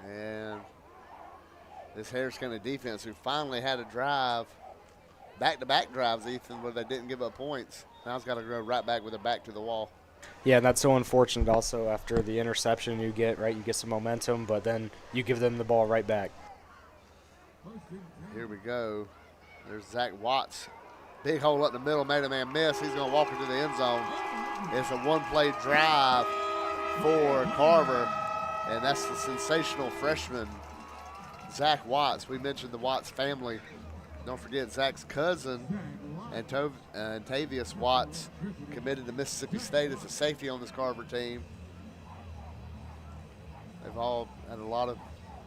And this Harris County defense, who finally had a drive, back-to-back drives, Ethan, where they didn't give up points, now it's got to go right back with their back to the wall. Yeah, and that's so unfortunate also after the interception you get, right? You get some momentum, but then you give them the ball right back. Here we go. There's Zach Watts. Big hole up the middle, made a man miss. He's going to walk into the end zone. It's a one-play drive for Carver, and that's the sensational freshman, Zach Watts. We mentioned the Watts family. Don't forget Zach's cousin, Antavius Watts, committed to Mississippi State as a safety on this Carver team. They've all had a lot of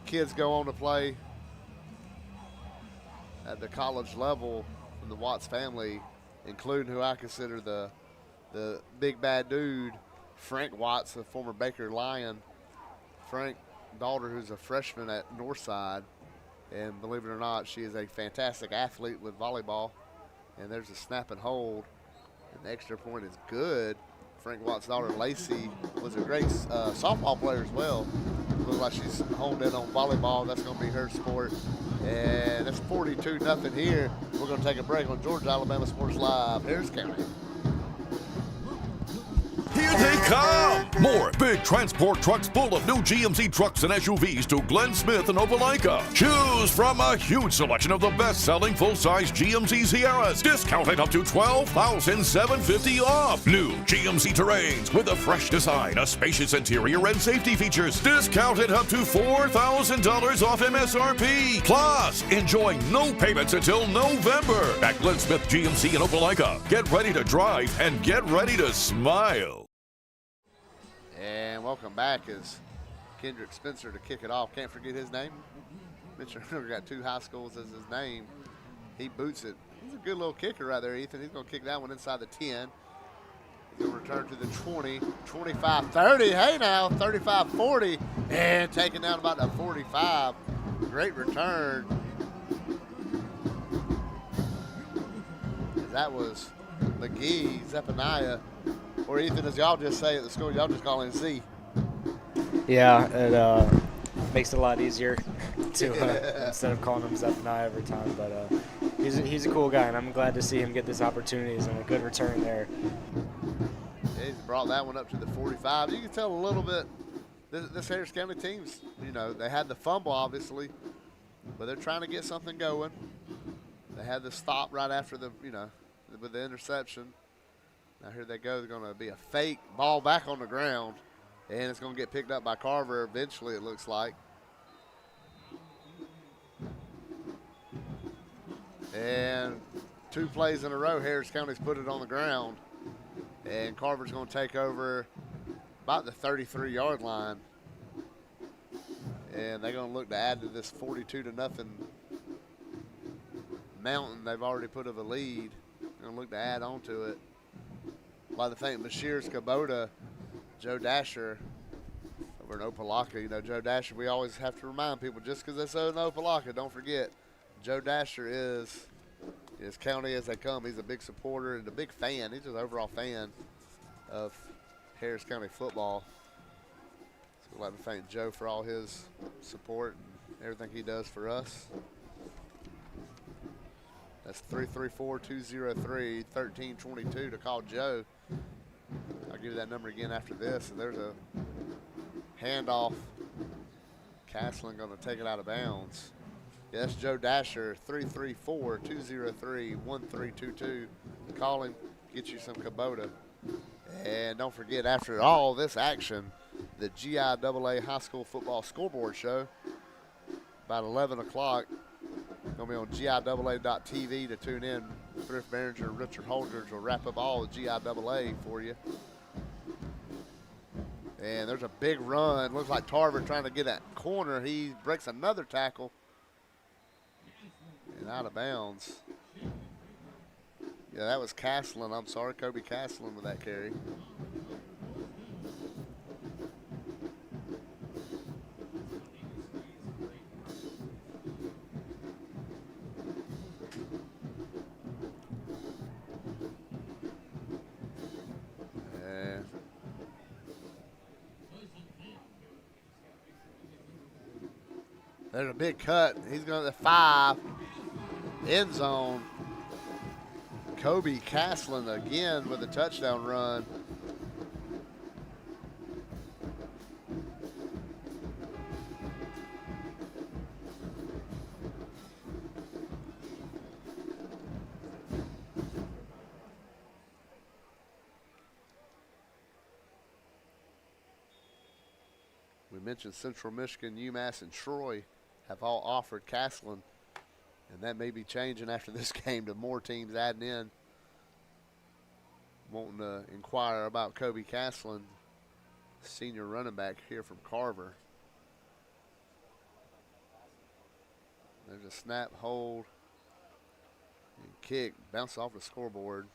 kids go on to play at the college level from the Watts family, including who I consider the big bad dude, Frank Watts, the former Baker Lion. Frank's daughter, who's a freshman at Northside, and believe it or not, she is a fantastic athlete with volleyball. And there's a snap and hold, and the extra point is good. Frank Watts' daughter, Lacey, was a great softball player as well. Looks like she's honed in on volleyball. That's going to be her sport. And it's 42-0 here. We're going to take a break on Georgia Alabama Sports Live. Harris County. Here they come! More big transport trucks full of new GMC trucks and SUVs to Glenn Smith and Opelika. Choose from a huge selection of the best-selling full-size GMC Sierras, discounted up to $12,750 off. New GMC Terrains with a fresh design, a spacious interior, and safety features, discounted up to $4,000 off MSRP. Plus, enjoy no payments until November at Glenn Smith GMC in Opelika. Get ready to drive and get ready to smile. And welcome back as Kendrick Spencer to kick it off. Can't forget his name. Mitchell got 2 high schools as his name. He boots it. He's a good little kicker right there, Ethan. He's going to kick that one inside the 10. He's going to return to the 20, 25-30. Hey now, 35-40. And taken down about the 45. Great return. That was McGee, Zephaniah. Or Ethan, as y'all just say at the school, y'all just call him Z. Yeah, it makes it a lot easier to instead of calling him Zephaniah every time. But he's a cool guy, and I'm glad to see him get this opportunities and a good return there. Yeah, he's brought that one up to the 45. You can tell a little bit, this Harris County team's, they had the fumble, obviously, but they're trying to get something going. They had the stop right after with the interception. Now here they go. They're going to be a fake ball back on the ground, and it's going to get picked up by Carver eventually, it looks like. And 2 plays in a row, Harris County's put it on the ground, and Carver's going to take over about the 33-yard line. And they're going to look to add to this 42-0 mountain they've already put of a lead. They're going to look to add on to it. I'd like to thank Bashir's Kubota, Joe Dasher over in Opelika. You know, Joe Dasher, we always have to remind people, just because it's in Opelika, don't forget, Joe Dasher is as county as they come. He's a big supporter and a big fan. He's just an overall fan of Harris County football. So we'd like to thank Joe for all his support and everything he does for us. That's 334-203-1322 to call Joe. I'll give you that number again after this. And there's a handoff. Castling going to take it out of bounds. Yeah, that's Joe Dasher, 334-203-1322. Call him, get you some Kubota. And don't forget, after all this action, the GIAA High School Football Scoreboard Show, about 11 o'clock, going to be on GIAA.tv to tune in. Thrift Manager Richard Holdridge will wrap up all the GIAA for you. And there's a big run. Looks like Tarver trying to get that corner. He breaks another tackle. And out of bounds. Yeah, that was Castling. I'm sorry, Kobe Castling with that carry. There's a big cut. He's going to the 5. End zone. Kobe Castling again with a touchdown run. We mentioned Central Michigan, UMass, and Troy have all offered Castling. And that may be changing after this game to more teams adding in, wanting to inquire about Kobe Castling, senior running back here from Carver. There's a snap, hold, and kick, bounce off the scoreboard.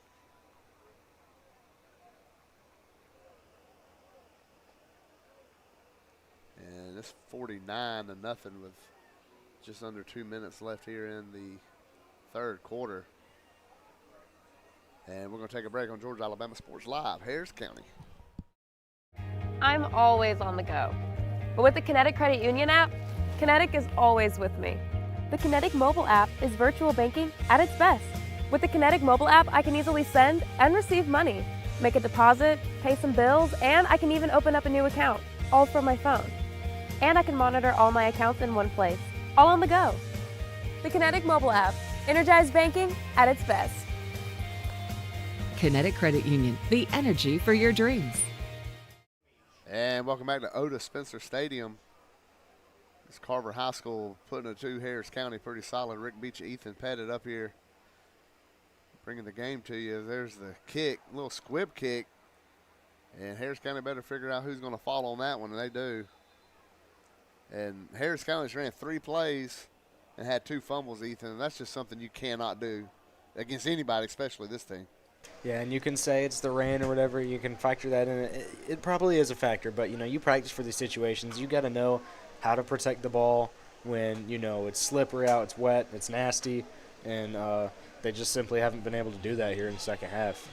And it's 49-0 with just under 2 minutes left here in the third quarter. And we're going to take a break on Georgia Alabama Sports Live, Harris County. I'm always on the go. But with the Kinetic Credit Union app, Kinetic is always with me. The Kinetic mobile app is virtual banking at its best. With the Kinetic mobile app, I can easily send and receive money, make a deposit, pay some bills, and I can even open up a new account, all from my phone. And I can monitor all my accounts in one place, all on the go. The Kinetic mobile app, energized banking at its best. Kinetic Credit Union, the energy for your dreams. And welcome back to Odis Spencer Stadium. It's Carver High School putting it to Harris County pretty solid. Rick Beach, Ethan Petitt up here bringing the game to you. There's the kick, little squib kick. And Harris County better figure out who's going to fall on that one, and they do. And Harris County's ran 3 plays and had 2 fumbles, Ethan. And that's just something you cannot do against anybody, especially this team. Yeah, and you can say it's the rain or whatever. You can factor that in. It probably is a factor, but, you practice for these situations. You got to know how to protect the ball when, it's slippery out, it's wet, it's nasty, and they just simply haven't been able to do that here in the second half.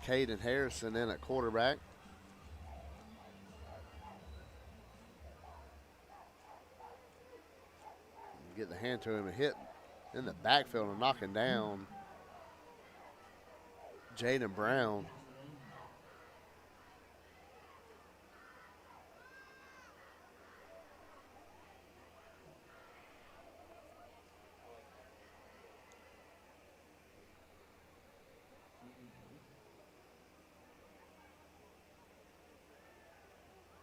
Caden Harrison in at quarterback. Get the hand to him and hit in the backfield and knocking down Jaden Brown.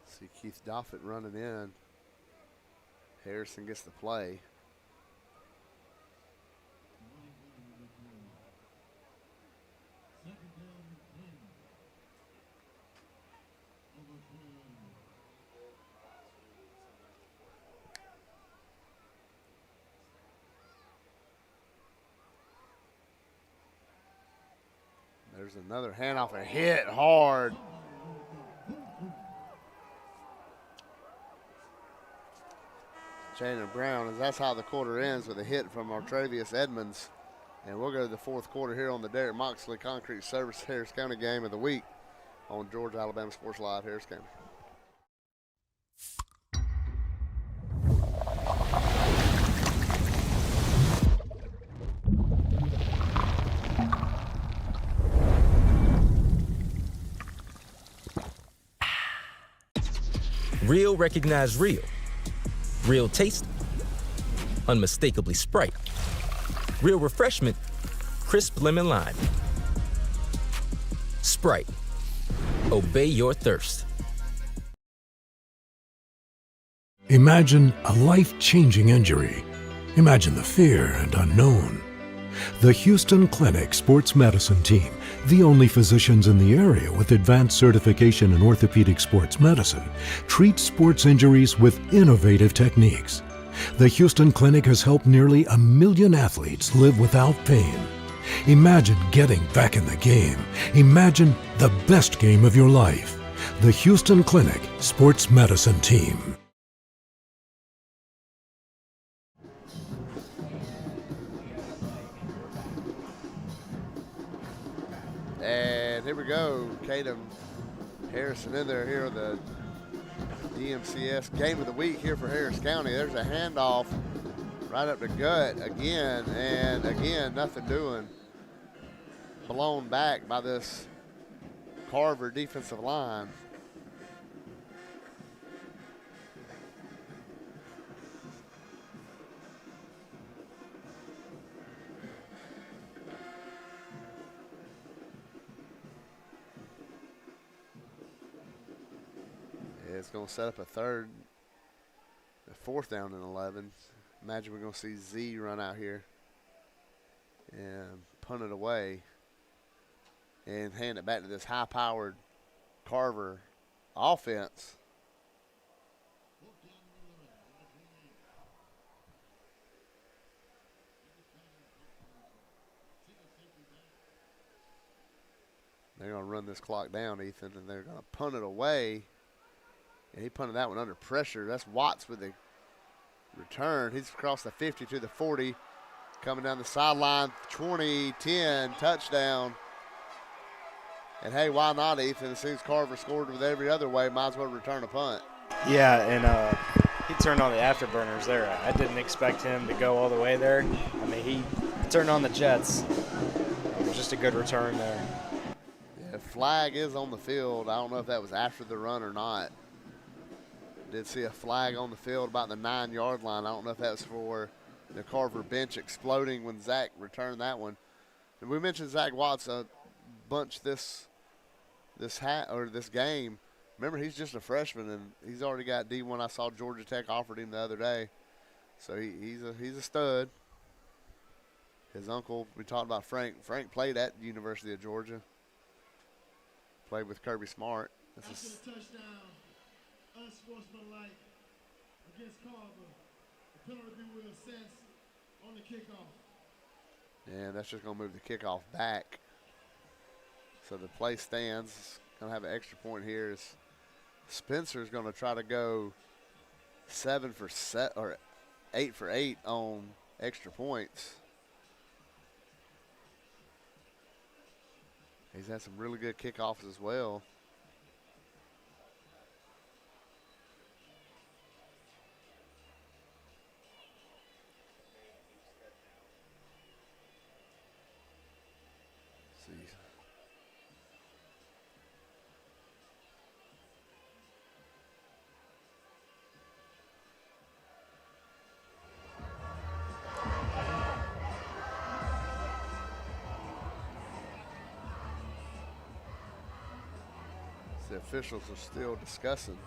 See Keith Doffett running in. Harrison gets the play. There's another handoff and hit hard. Chandler Brown, and that's how the quarter ends, with a hit from Artravius Edmonds. And we'll go to the fourth quarter here on the Derek Moxley Concrete Service Harris County Game of the Week on Georgia Alabama Sports Live, Harris County. Real recognize real. Real taste, unmistakably Sprite. Real refreshment, crisp lemon lime. Sprite. Obey your thirst. Imagine a life-changing injury. Imagine the fear and unknown. The Houston Clinic Sports Medicine Team, the only physicians in the area with advanced certification in orthopedic sports medicine, treats sports injuries with innovative techniques. The Houston Clinic has helped nearly 1 million athletes live without pain. Imagine getting back in the game. Imagine the best game of your life. The Houston Clinic Sports Medicine Team. And here we go. Caden Harrison in there here, the DMCS Game of the Week here for Harris County. There's a handoff right up the gut again, and again, nothing doing. Blown back by this Carver defensive line. It's going to set up a fourth down and 11. Imagine we're going to see Z run out here and punt it away and hand it back to this high-powered Carver offense. They're going to run this clock down, Ethan, and they're going to punt it away. And he punted that one under pressure. That's Watts with the return. He's across the 50 to the 40. Coming down the sideline, 20-10, touchdown. And, hey, why not, Ethan? As soon as Carver scored with every other way, might as well return a punt. Yeah, and he turned on the afterburners there. I didn't expect him to go all the way there. I mean, he turned on the jets. It was just a good return there. Yeah, flag is on the field. I don't know if that was after the run or not. Did see a flag on the field about the 9-yard line. I don't know if that was for the Carver bench exploding when Zach returned that one. And we mentioned Zach Watts a bunch this game. Remember, he's just a freshman, and he's already got D1. I saw Georgia Tech offered him the other day, so he's a stud. His uncle, we talked about Frank. Frank played at the University of Georgia. Played with Kirby Smart. After the touchdown, unsportsmanlike against Carver. The penalty will assess on the kickoff. And that's just going to move the kickoff back. So the play stands. Going to have an extra point here. Is Spencer's going to try to go 8 for 8 on extra points. He's had some really good kickoffs as well. The officials are still discussing.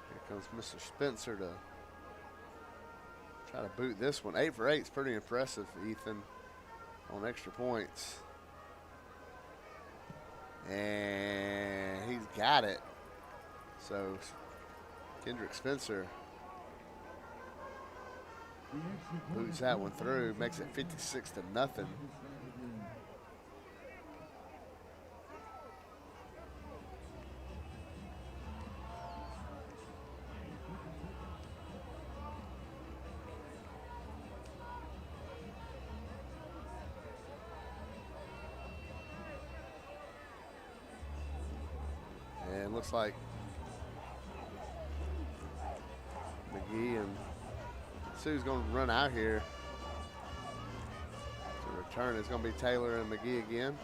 Here comes Comes Mr. Spencer to try to boot this one. 8 for 8 is pretty impressive, Ethan, on extra points. And he's got it. So Kendrick Spencer boots that one through, makes it 56-0. And looks like McGee and Sue's going to run out here. To return, it's going to be Taylor and McGee again.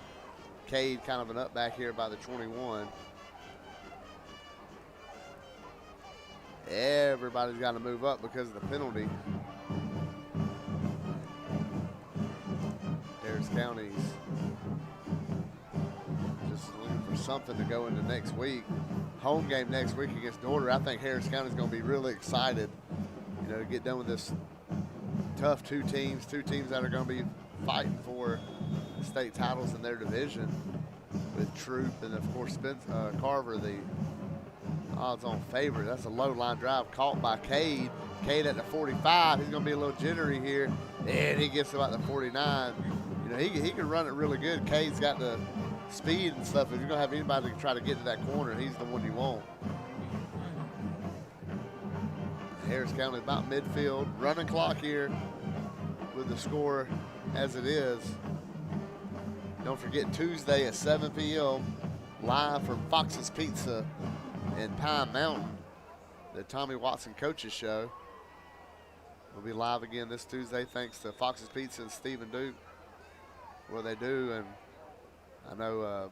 Cade kind of an up back here by the 21. Everybody's got to move up because of the penalty. Harris County's just looking for something to go into next week. Home game next week against Dorter. I think Harris County's going to be really excited, you know, to get done with this tough two teams that are going to be fighting for state titles in their division with Troop and, of course, Carver, the odds-on favorite. That's a low-line drive caught by Cade. Cade at the 45. He's going to be a little jittery here, and he gets about the 49. You know, he can run it really good. Cade's got the speed and stuff. If you're going to have anybody to try to get to that corner, he's the one you want. Harris County about midfield. Running clock here with the score as it is. Don't forget Tuesday at 7 p.m. live from Fox's Pizza in Pine Mountain, the Tommy Watson Coaches Show. We'll be live again this Tuesday thanks to Fox's Pizza and Stephen Duke, what they do. And I know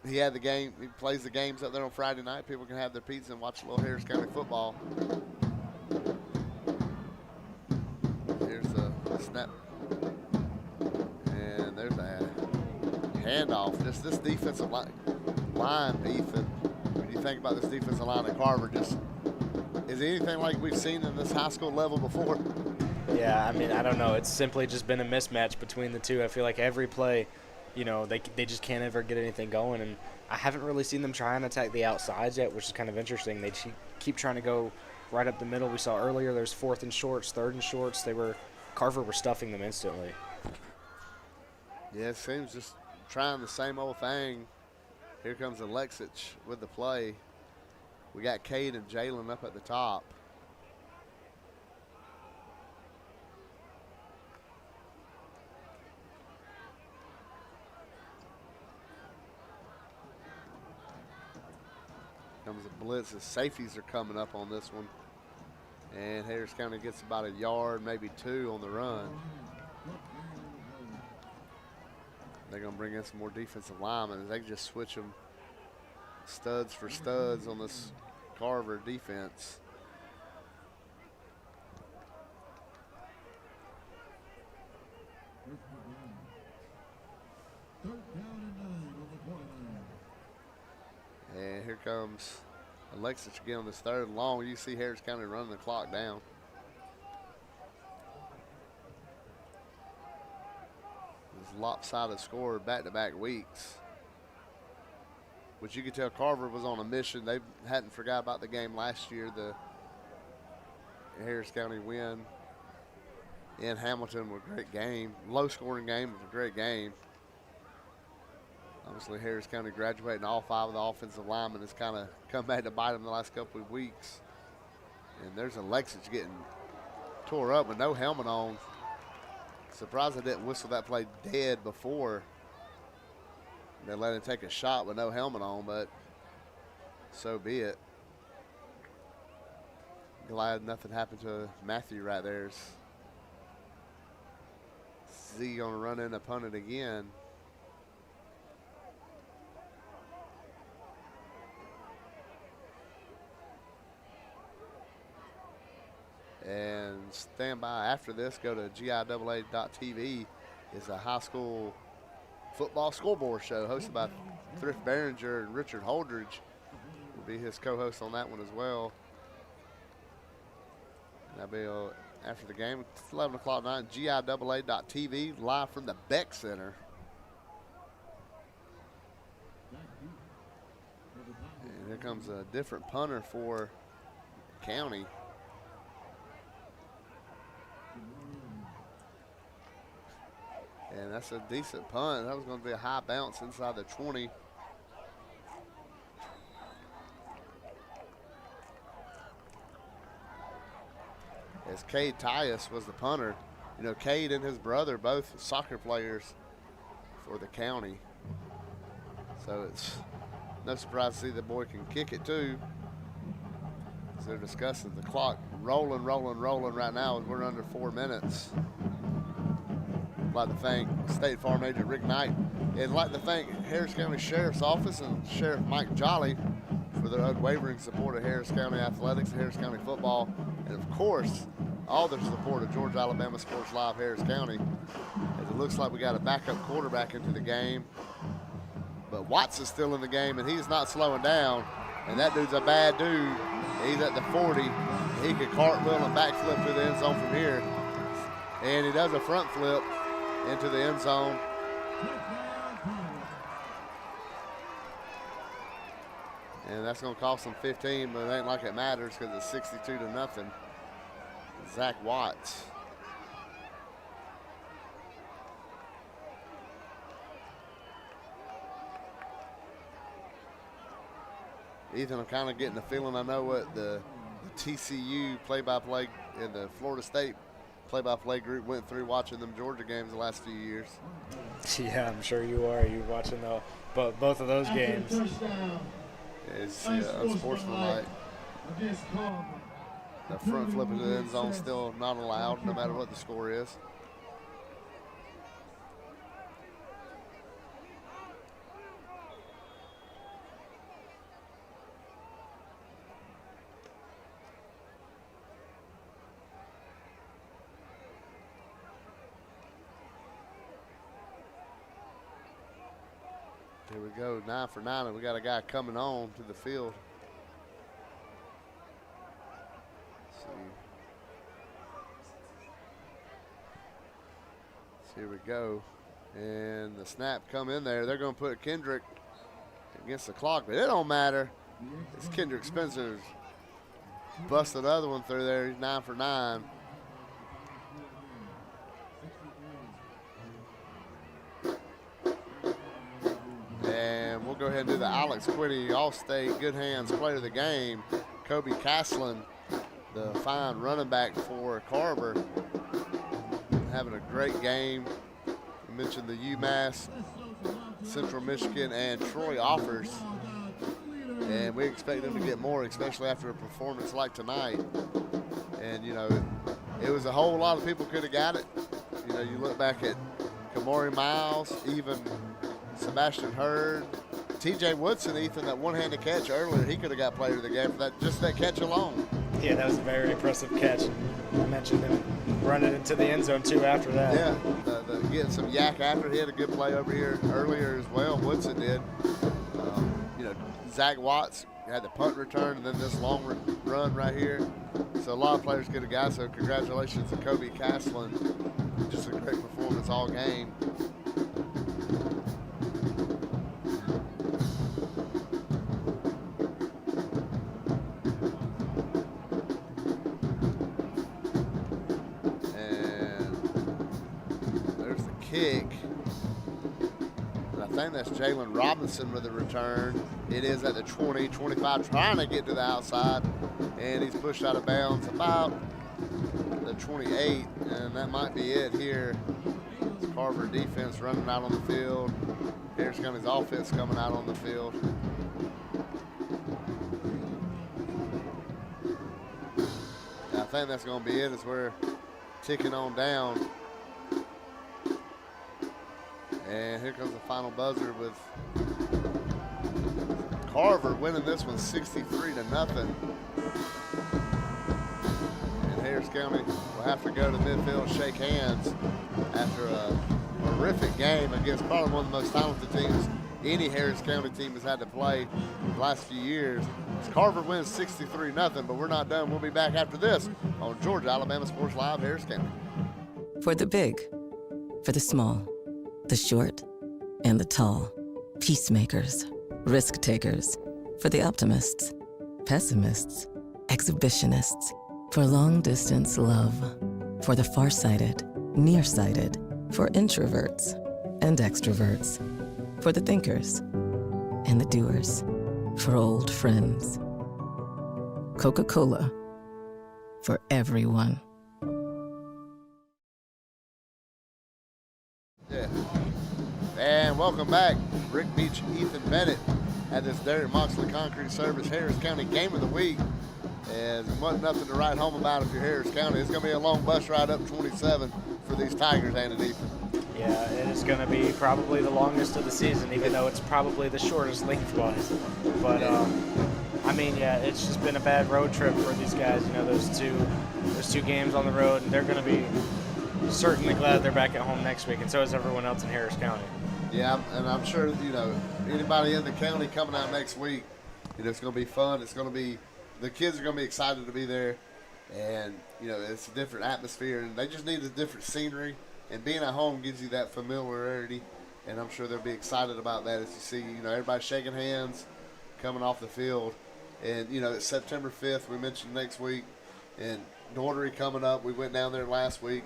he had the game. He plays the games up there on Friday night. People can have their pizza and watch a little Harris County football. Here's the snap. And there's a handoff. Just this defensive line, Ethan. When you think about this defensive line at Carver, just is it anything like we've seen in this high school level before? Yeah, I mean, I don't know. It's simply just been a mismatch between the two. I feel like every play, you know, they just can't ever get anything going. And I haven't really seen them try and attack the outsides yet, which is kind of interesting. They keep trying to go right up the middle. We saw earlier there's 4th and shorts, 3rd and shorts. Carver were stuffing them instantly. Yeah, it seems just trying the same old thing. Here comes Alexich with the play. We got Cade and Jalen up at the top. Comes a blitz. The safeties are coming up on this one. And Harris County gets about a yard, maybe 2 on the run. They're going to bring in some more defensive linemen. They just switch them studs for studs on this Carver defense. And here comes Alexis again on this 3rd and long. You see Harris County running the clock down. This lopsided score back-to-back weeks. Which you could tell Carver was on a mission. They hadn't forgot about the game last year. The Harris County win in Hamilton was a great game. Low-scoring game, but a great game. Obviously, Harris County graduating all 5 of the offensive linemen has kind of come back to bite them the last couple of weeks. And there's Alexis getting tore up with no helmet on. Surprised they didn't whistle that play dead before. They let him take a shot with no helmet on, but so be it. Glad nothing happened to Matthew right there. Z gonna run in and punt it again. And stand by after this. Go to GIAA.tv. It's a high school football scoreboard show hosted by Thrift Behringer and Richard Holdridge will be his co-host on that one as well. That'll be after the game. It's 11 o'clock tonight. GIAA.TV, live from the Beck Center. And here comes a different punter for County. And that's a decent punt. That was going to be a high bounce inside the 20. As Cade Tyus was the punter. You know, Cade and his brother, both soccer players for the county. So it's no surprise to see the boy can kick it too. So they're discussing the clock rolling right now as we're under 4 minutes. I'd like to thank State Farm Agent Rick Knight, and I'd like to thank Harris County Sheriff's Office and Sheriff Mike Jolly for their unwavering support of Harris County athletics, Harris County football, and of course, all their support of Georgia Alabama Sports Live Harris County. As it looks like we got a backup quarterback into the game, but Watts is still in the game and he's not slowing down, and that dude's a bad dude. He's at the 40. He could cartwheel and backflip to the end zone from here, and he does a front flip into the end zone. And that's going to cost them 15, but it ain't like it matters because it's 62-0. Zach Watts. Ethan, I'm kind of getting the feeling I know what the TCU play-by-play and the Florida State play-by-play group went through watching them Georgia games the last few years. Yeah, I'm sure you are. You're watching both of those games. It's unsportsmanlike. The front flip into the end zone still not allowed, no matter what the score is. Here we go, 9 for 9, and we got a guy coming on to the field. Let's see. So here we go. And the snap come in there. They're going to put Kendrick against the clock, but it don't matter. It's Kendrick Spencer's busted the other one through there. He's 9 for 9. And we'll go ahead and do the Alex Quiddy All-State Good Hands Player of the Game. Kobe Caslin, the fine running back for Carver, having a great game. I mentioned the UMass, Central Michigan, and Troy offers. And we expect them to get more, especially after a performance like tonight. And, you know, it was a whole lot of people could have got it. You know, you look back at Kamari Miles, even Sebastian Hurd, TJ Woodson, Ethan, that one-handed catch earlier, he could have got player of the game for that, just that catch alone. Yeah, that was a very impressive catch. I mentioned him running into the end zone too after that. Yeah, getting some yak after. He had a good play over here earlier as well. Woodson did. You know, Zach Watts had the punt return and then this long run right here. So a lot of players could have got. So congratulations to Kobe Caslin. Just a great performance all game. Kick. And I think that's Jalen Robinson with the return. It is at the 20, 25, trying to get to the outside, and he's pushed out of bounds about the 28, and that might be it here. It's Carver defense running out on the field. Harris County's offense coming out on the field. And I think that's going to be it as we're ticking on down. And here comes the final buzzer with Carver winning this one 63-0. And Harris County will have to go to midfield and shake hands after a horrific game against probably one of the most talented teams any Harris County team has had to play the last few years. Carver wins 63-0, but we're not done. We'll be back after this on Georgia Alabama Sports Live, Harris County. For the big, for the small, the short, and the tall. Peacemakers, risk takers. For the optimists, pessimists, exhibitionists. For long distance love. For the farsighted, nearsighted. For introverts and extroverts. For the thinkers and the doers. For old friends. Coca-Cola. For everyone. Yeah. And welcome back. Rick Beach, Ethan Petitt at this Derek Moxley Concrete Service Harris County Game of the Week. And there wasn't nothing to write home about if you're Harris County. It's going to be a long bus ride up 27 for these Tigers, and Ethan. Yeah, it is going to be probably the longest of the season, even though it's probably the shortest lengthwise. But, I mean, yeah, it's just been a bad road trip for these guys. You know, those two games on the road, and they're going to be certainly glad they're back at home next week, and so is everyone else in Harris County. Yeah, and I'm sure, you know, anybody in the county coming out next week, you know, it's going to be fun. It's going to be, the kids are going to be excited to be there, and, you know, it's a different atmosphere, and they just need a different scenery, and being at home gives you that familiarity, and I'm sure they'll be excited about that as you see, you know, everybody shaking hands coming off the field. And, you know, it's September 5th, we mentioned next week, and Daugherty coming up. We went down there last week,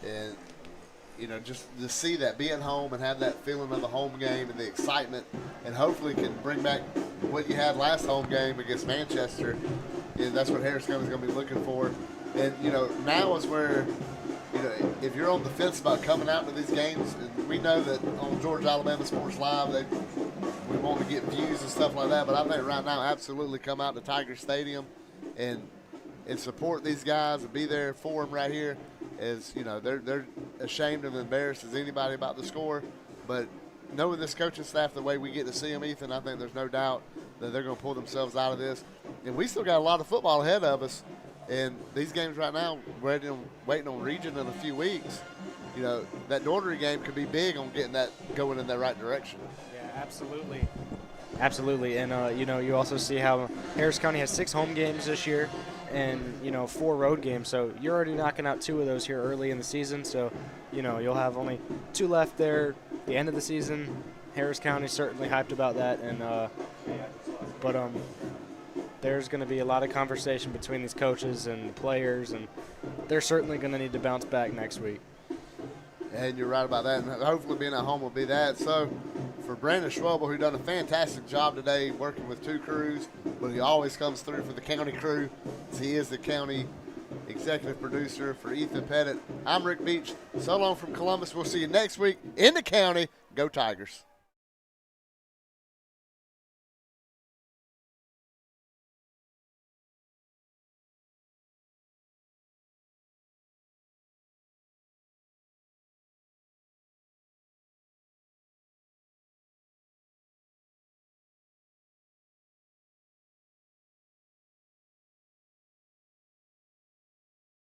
and, you know, just to see that, be at home and have that feeling of the home game and the excitement, and hopefully can bring back what you had last home game against Manchester. And that's what Harris County is going to be looking for. And, you know, now is where, you know, if you're on the fence about coming out to these games, and we know that on Georgia Alabama Sports Live, we want to get views and stuff like that, but I think right now absolutely come out to Tiger Stadium and support these guys and be there for them right here. As you know, they're ashamed and embarrassed as anybody about the score, but knowing this coaching staff the way we get to see them, Ethan, I think there's no doubt that they're going to pull themselves out of this. And we still got a lot of football ahead of us, and these games right now, waiting on region in a few weeks. You know, that Daugherty game could be big on getting that going in the right direction. Yeah, absolutely. Absolutely, and you know, you also see how Harris County has 6 home games this year, and you know, 4 road games. So you're already knocking out 2 of those here early in the season. So you know, you'll have only 2 left there at the end of the season. Harris County certainly hyped about that, and but there's going to be a lot of conversation between these coaches and players, and they're certainly going to need to bounce back next week. And you're right about that, and hopefully being at home will be that. So for Brandon Schwebel, who done a fantastic job today working with 2 crews, but he always comes through for the county crew, as he is the county executive producer. For Ethan Petitt, I'm Rick Beach. So long from Columbus. We'll see you next week in the county. Go Tigers.